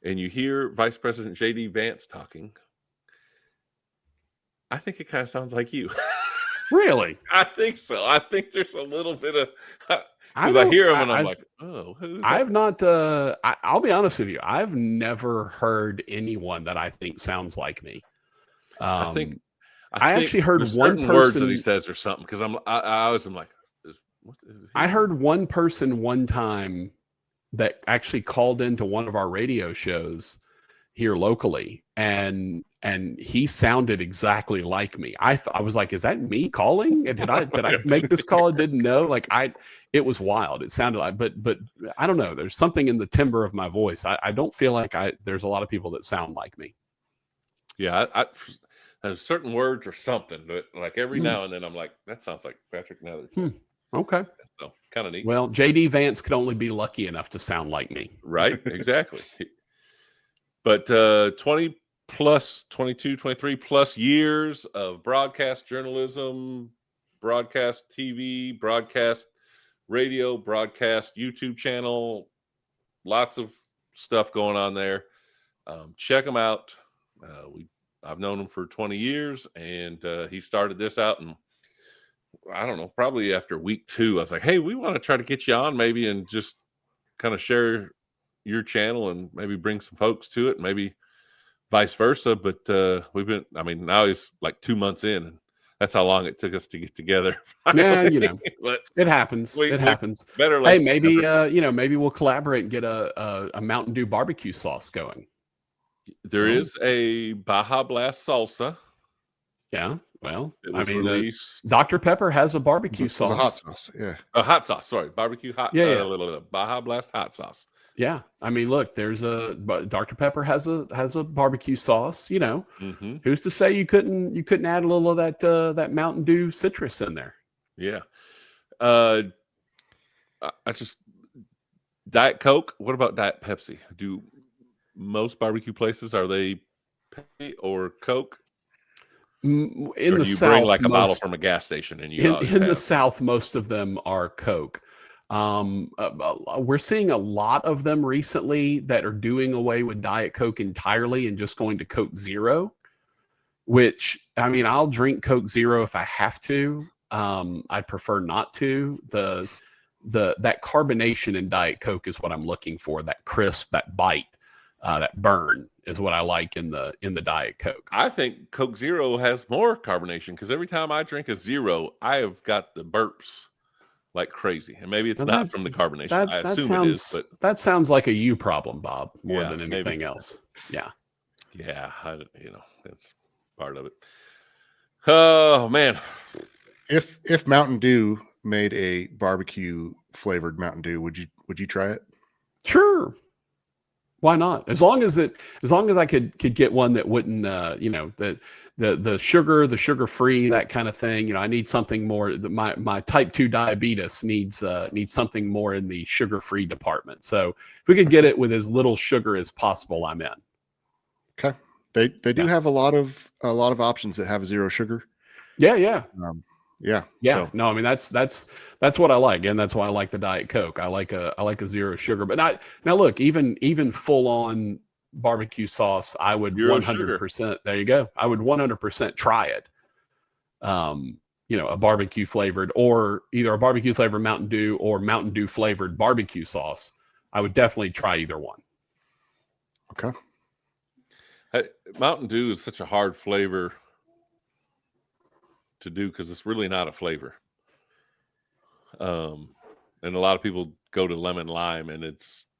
and you hear Vice President J.D. Vance talking, I think it kind of sounds like you. Really? I think so. I think there's a little bit of... Because I hear him and I'm like, oh. I've not, I'll be honest with you. I've never heard anyone that I think sounds like me. I think I actually heard there's one certain words that person he says or something because I always am like, what is he? I heard one person one time that actually called into one of our radio shows here locally, and he sounded exactly like me. I was like, is that me calling? And did I make this call? I didn't know. Like it was wild. It sounded like, but I don't know. There's something in the timbre of my voice. I don't feel like there's a lot of people that sound like me. Yeah, there's certain words or something, but like every now and then I'm like, that sounds like Patrick Netherton. Okay. So kind of neat. Well, JD Vance could only be lucky enough to sound like me. Right, exactly. But 20 plus, 22, 23 plus years of broadcast journalism, broadcast TV, broadcast radio, broadcast YouTube channel, lots of stuff going on there. Check him out. I've known him for 20 years, and he started this out, and I don't know, probably after week 2, I was like, hey, we want to try to get you on maybe and just kind of share your channel and maybe bring some folks to it, maybe vice versa. But now he's like 2 months in, and that's how long it took us to get together. Yeah, but it happens. It happens. Better hey, maybe maybe we'll collaborate and get a Mountain Dew barbecue sauce going. There is a Baja Blast salsa. Yeah, well, it was released. Dr. Pepper has a barbecue sauce. It's a hot sauce, yeah. A hot sauce, sorry, barbecue hot. Yeah. Baja Blast hot sauce. Yeah, I mean, look, Dr. Pepper has a barbecue sauce. Who's to say you couldn't add a little of that Mountain Dew citrus in there? Yeah, I just Diet Coke. What about Diet Pepsi? Do most barbecue places, are they Pepsi or Coke? In or the do you South, bring like a bottle from a gas station and you in the South, most of them are Coke. We're seeing a lot of them recently that are doing away with Diet Coke entirely and just going to Coke Zero, which, I mean, I'll drink Coke Zero if I have to. I'd prefer not to. That carbonation in Diet Coke is what I'm looking for. That crisp, that bite, that burn is what I like in the Diet Coke. I think Coke Zero has more carbonation because every time I drink a Zero, I have got the burps like crazy, and maybe it's not from the carbonation. I assume it is, but that sounds like a you problem, Bob, more than anything else. Yeah, that's part of it. Oh man, if Mountain Dew made a barbecue flavored Mountain Dew, would you try it? Sure. Why not? As long as I could get one that wouldn't, the sugar free, that kind of thing. I need something more. My type 2 diabetes needs something more in the sugar free department. So if we could get it with as little sugar as possible, I'm in. Okay. They do have a lot of options that have 0 sugar. Yeah. Yeah. So. No, I mean that's what I like, and that's why I like the Diet Coke. I like a 0 sugar, but now look, even full on barbecue sauce, I would 100%. There you go. I would 100% try it. A barbecue flavored, or either a barbecue flavored Mountain Dew or Mountain Dew flavored barbecue sauce. I would definitely try either one. Okay. Mountain Dew is such a hard flavor to do because it's really not a flavor. And a lot of people go to lemon lime, and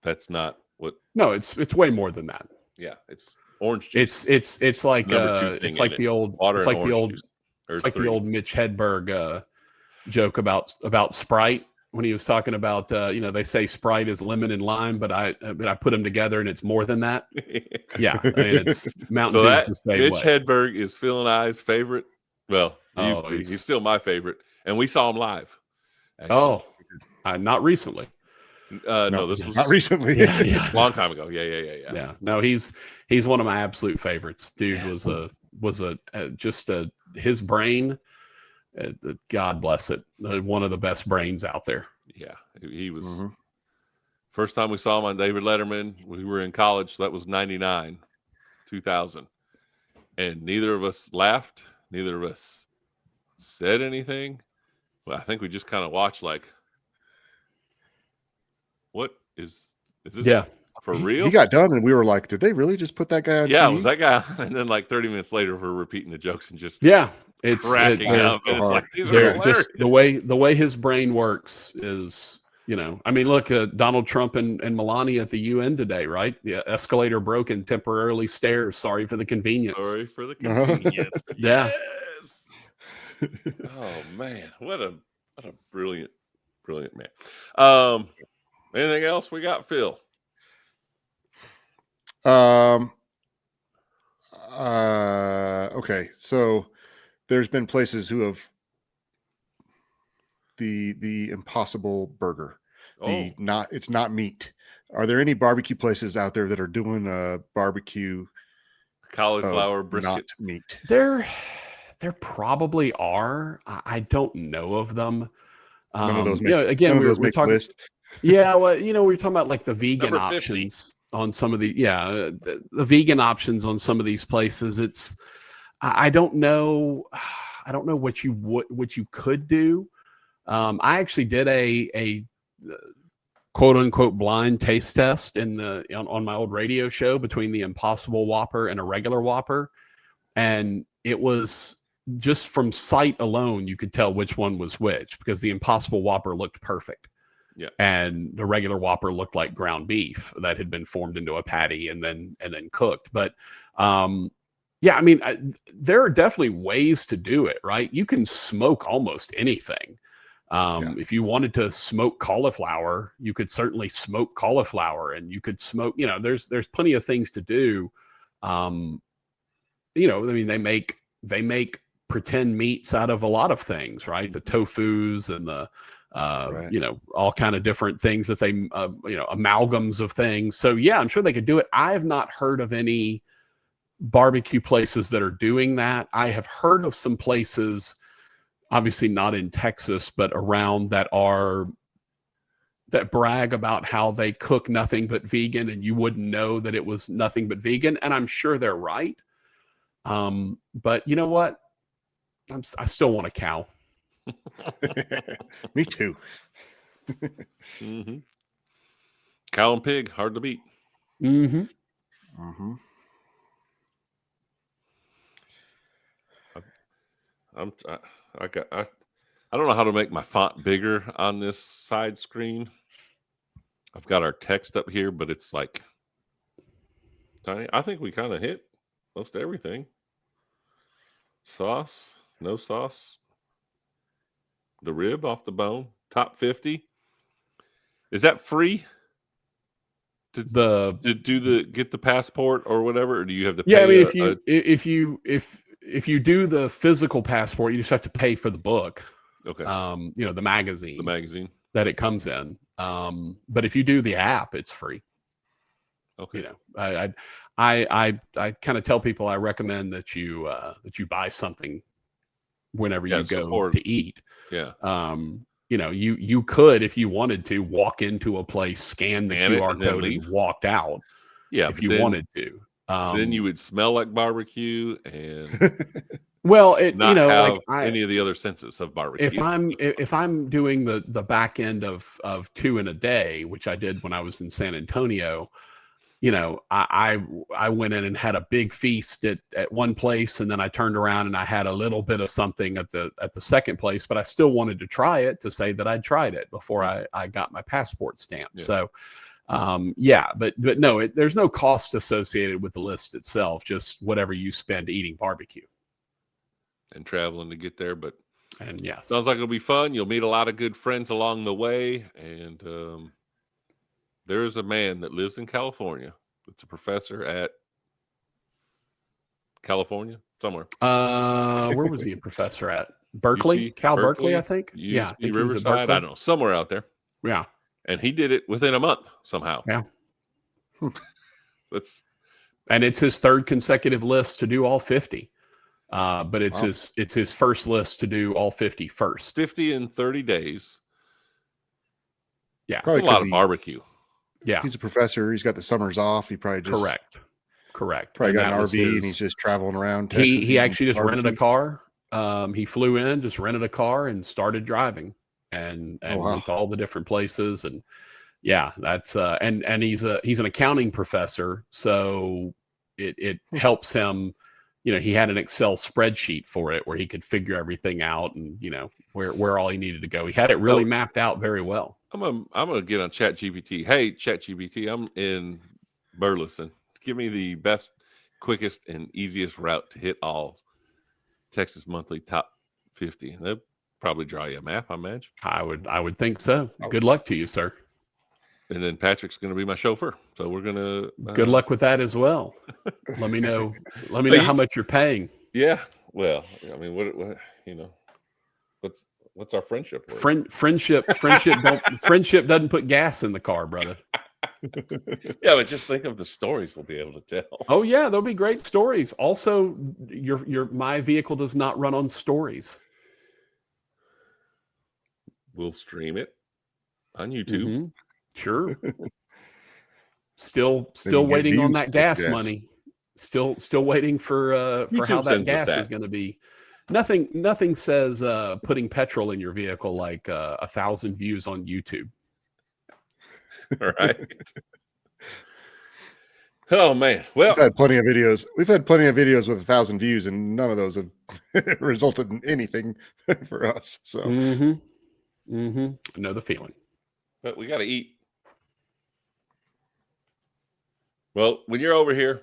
that's not what. No, it's way more than that. Yeah, it's orange juice. It's like the old Mitch Hedberg joke about Sprite when he was talking about they say Sprite is lemon and lime, but I put them together and it's more than that. Yeah, I mean, it's Mountain Dew is the same Mitch way. Hedberg is Phil and I's favorite. Well, he's still my favorite, and we saw him live. Actually. Not recently. No, this was not recently. A long time ago. Yeah. No, he's one of my absolute favorites. Dude was his brain. God bless it. One of the best brains out there. Yeah, he was. Mm-hmm. First time we saw him on David Letterman, we were in college. So that was 99, 2000, and neither of us laughed. Neither of us said anything. Well, I think we just kind of watched like, what is this For real? He got done, and we were like, "Did they really just put that guy on Yeah, TV?" was that guy? And then like 30 minutes later, we're repeating the jokes and just cracking up. And it's like these are hilarious. Just the way his brain works is, I mean, look, Donald Trump and Melania at the UN today, right? The escalator broke and temporarily stairs. Sorry for the convenience. Sorry for the convenience. Yeah. Yes. Oh man, what a brilliant man. Anything else we got, Phil? Okay, so there's been places who have the Impossible Burger. It's not meat. Are there any barbecue places out there that are doing a barbecue cauliflower brisket, not meat? There probably are. I don't know of them. None of those make, again, we're talking list. Yeah, well, we're talking about like the vegan options on some of the the vegan options on some of these places. It's I don't know what you could do. I actually did a quote unquote blind taste test on my old radio show between the Impossible Whopper and a regular Whopper, and it was just from sight alone you could tell which one was which, because the Impossible Whopper looked perfect. Yeah. And the regular Whopper looked like ground beef that had been formed into a patty and then cooked. But I mean, there are definitely ways to do it, right? You can smoke almost anything. If you wanted to smoke cauliflower, you could certainly smoke cauliflower, and you could smoke, there's plenty of things to do. I mean, they make pretend meats out of a lot of things, right? The tofus and the all kind of different things that they amalgams of things. So yeah, I'm sure they could do it. I have not heard of any barbecue places that are doing that. I have heard of some places, obviously not in Texas, but around that brag about how they cook nothing but vegan, and you wouldn't know that it was nothing but vegan. And I'm sure they're right. But you know what? I still want a cow. Me too. Mm-hmm. Cow and pig, hard to beat. Mm-hmm. Mm-hmm. I don't know how to make my font bigger on this side screen. I've got our text up here, but it's like tiny. I think we kind of hit most everything. Sauce, no sauce. The rib off the bone, top 50. Is that free to get the passport or whatever, or do you have to pay? Yeah, I mean, if you do the physical passport, you just have to pay for the book. Okay. The magazine that it comes in. But if you do the app, it's free. Okay. I kind of tell people I recommend that you buy something whenever you go to eat. Yeah. You could, if you wanted to, walk into a place, scan the QR code and walked out. Yeah. If you wanted to. Then you would smell like barbecue and well, not have any of the other senses of barbecue. If I'm doing the back end of 2 in a day, which I did when I was in San Antonio, I went in and had a big feast at one place, and then I turned around and I had a little bit of something at the second place, but I still wanted to try it to say that I'd tried it before I got my passport stamp. Yeah. So, but no, there's no cost associated with the list itself, just whatever you spend eating barbecue and traveling to get there. And yes, sounds like it'll be fun. You'll meet a lot of good friends along the way, and there is a man that lives in California. It's a professor at California somewhere. Where was he a professor at? Berkeley, Berkeley, I think. Yeah, I think Riverside. I don't know, somewhere out there. Yeah, and he did it within a month somehow. Yeah, and it's his third consecutive list to do all 50. But it's his first list to do all 50 first. 50 in 30 days. Yeah, probably a lot of barbecue. Yeah, he's a professor. He's got the summers off. He probably just correct. Probably got an RV and he's just traveling around Texas. He actually just rented a car. He flew in, just rented a car and started driving, and went to all the different places. And Yeah, that's and he's an accounting professor, so it helps him. He had an Excel spreadsheet for it where he could figure everything out and where all he needed to go. He had it really mapped out very well. I'm gonna get on ChatGPT. Hey, ChatGPT, I'm in Burleson. Give me the best, quickest, and easiest route to hit all Texas Monthly top 50. They'll probably draw you a map, I imagine. I would think so. Good luck to you, sir. And then Patrick's going to be my chauffeur, so we're gonna. Good luck with that as well. Let me know. Let me know how much you're paying. Yeah. Well, I mean, what what's our friendship? Friendship doesn't put gas in the car, brother. Yeah, but just think of the stories we'll be able to tell. Oh yeah, there'll be great stories. Also, my vehicle does not run on stories. We'll stream it on YouTube. Mm-hmm. Sure. Still waiting on that gas money. Still waiting for how that gas is going to be. Nothing says putting petrol in your vehicle like 1,000 views on YouTube. Right. Oh man. Well, we've had plenty of videos. We've had plenty of videos with 1,000 views, and none of those have resulted in anything for us. So, I know the feeling. But we got to eat. Well, when you're over here,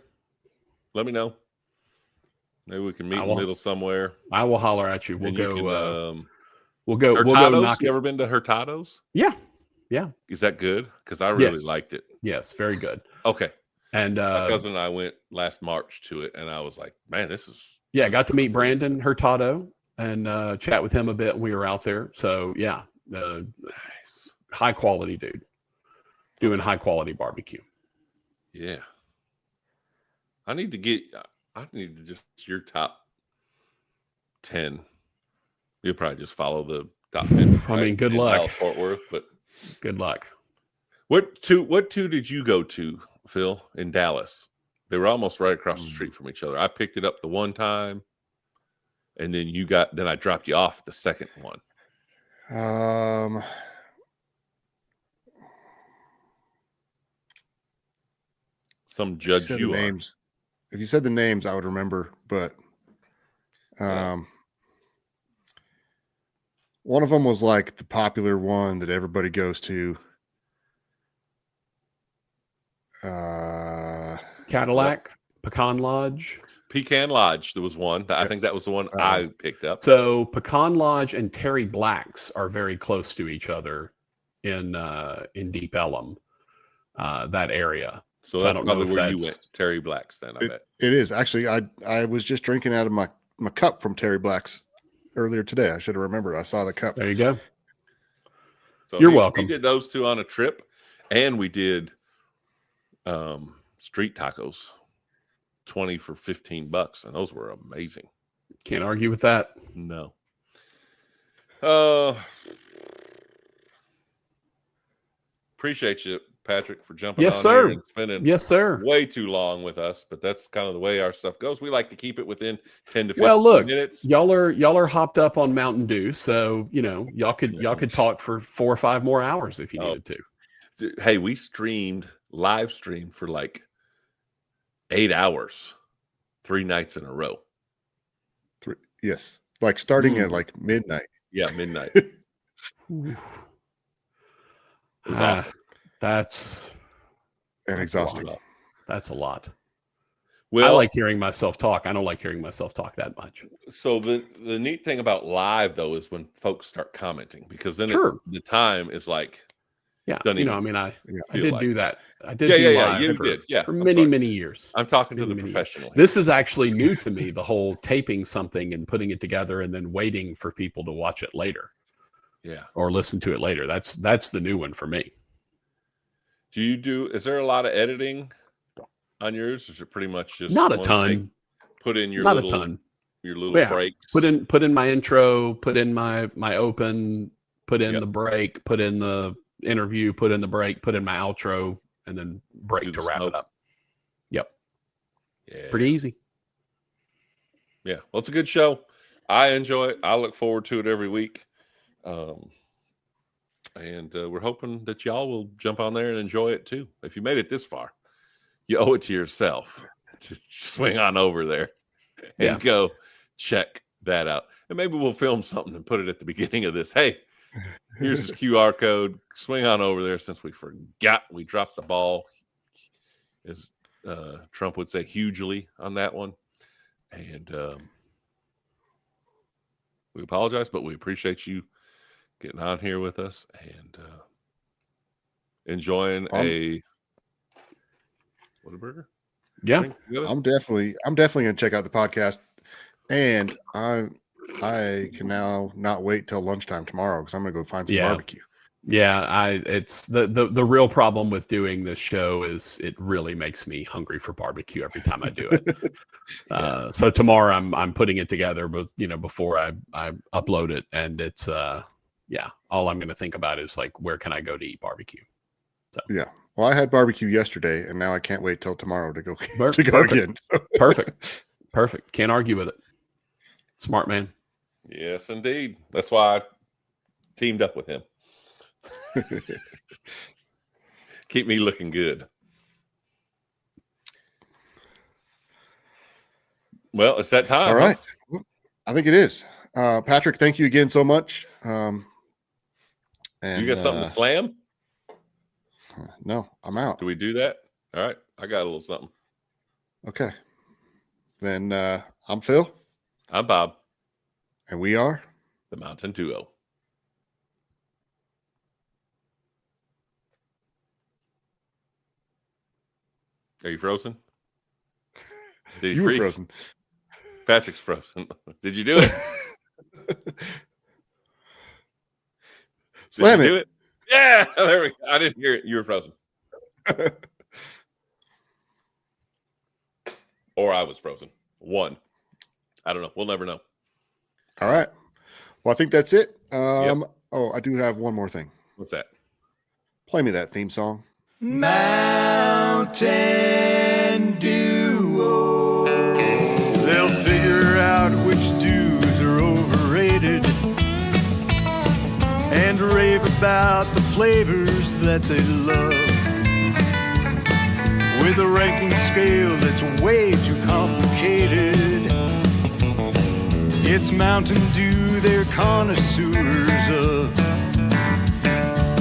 let me know. Maybe we can meet in the middle somewhere. I will holler at you. We'll go. We'll go. Hurtado's? We'll go knock you ever been to Hurtado's? Yeah. Is that good? Because I really liked it. Yes, very good. Okay. And my cousin and I went last March to it, and I was like, man, this is. Yeah, got to meet Brandon Hurtado and chat with him a bit when we were out there. So yeah, nice. High quality dude doing high quality barbecue. Yeah. I need to just your top 10. You'll probably just follow the top 10. I mean, good luck. Fort Worth, but good luck. What two did you go to, Phil, in Dallas? They were almost right across the street from each other. I picked it up the one time, and then I dropped you off the second one. Some judge you names. If you said the names, I would remember, but one of them was like the popular one that everybody goes to. Cadillac, Pecan Lodge. Pecan Lodge, there was one. Yes. I think that was the one I picked up. So Pecan Lodge and Terry Black's are very close to each other in Deep Ellum, that area. So that's probably where you went, Terry Black's then, I bet. It is. Actually, I was just drinking out of my cup from Terry Black's earlier today. I should have remembered. I saw the cup. There you go. So You're welcome. We did those two on a trip, and we did street tacos, 20 for $15, and those were amazing. Can't argue with that. No. Appreciate you, Patrick, for jumping on here and spending way too long with us, but that's kind of the way our stuff goes. We like to keep it within 10 to 15 minutes. Y'all are hopped up on Mountain Dew, so y'all could talk for 4 or 5 more hours if you needed to. Hey, we live streamed for like 8 hours, 3 nights in a row. Yes, like starting at like midnight. Yeah, midnight. It was awesome. That's exhausting. That's a lot. Well, I like hearing myself talk. I don't like hearing myself talk that much. So the neat thing about live though is when folks start commenting, because then the time is like, I did do that. I did live for many years. I'm talking to the professional. This is actually new to me, the whole taping something and putting it together and then waiting for people to watch it later. Yeah. Or listen to it later. That's the new one for me. Is there a lot of editing on yours? Or is it pretty much just not a ton? Put in your your little breaks. Put in my intro, put in my open, put in the break, put in the interview, put in the break, put in my outro, and then break to wrap it up. Yep. Yeah. Pretty easy. Yeah. Well, it's a good show. I enjoy it. I look forward to it every week. And we're hoping that y'all will jump on there and enjoy it too. If you made it this far, you owe it to yourself to swing on over there and go check that out. And maybe we'll film something and put it at the beginning of this. Hey, here's his QR code. Swing on over there since we forgot. We dropped the ball, as Trump would say, hugely on that one. And we apologize, but we appreciate you getting on here with us and enjoying a Whataburger. Yeah, I'm definitely gonna check out the podcast, and I can now not wait till lunchtime tomorrow because I'm gonna go find some barbecue. Yeah, it's the real problem with doing this show is it really makes me hungry for barbecue every time I do it. So tomorrow I'm putting it together, but before I upload it, and it's all I'm going to think about is like, where can I go to eat barbecue? So. Yeah, well, I had barbecue yesterday, and now I can't wait till tomorrow to go again. Perfect. Can't argue with it. Smart man. Yes, indeed. That's why I teamed up with him. Keep me looking good. Well, it's that time. All right. Huh? I think it is. Patrick, thank you again so much. And you got something to slam? No, I'm out. Do we do that? All right. I got a little something. Okay. Then I'm Phil. I'm Bob. And we are the Mountain Duo. Are you frozen? Did you were frozen. Patrick's frozen. Did you do it? Slam Did you do it? Yeah, there we go. I didn't hear it. You were frozen. Or I was frozen. One. I don't know. We'll never know. All right. Well, I think that's it. Oh, I do have one more thing. What's that? Play me that theme song. Mountain Duo. They'll figure out which dudes are overrated and rave about the flavors that they love. With a ranking scale that's way too complicated. It's Mountain Dew they're connoisseurs of.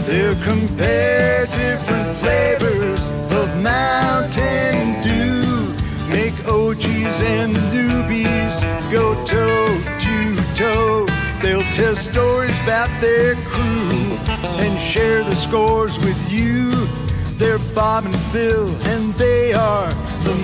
They'll compare different flavors of Mountain Dew. Make OGs and newbies go toe to toe. They'll tell stories about their crew and share the scores with you. They're Bob and Phil, and they are the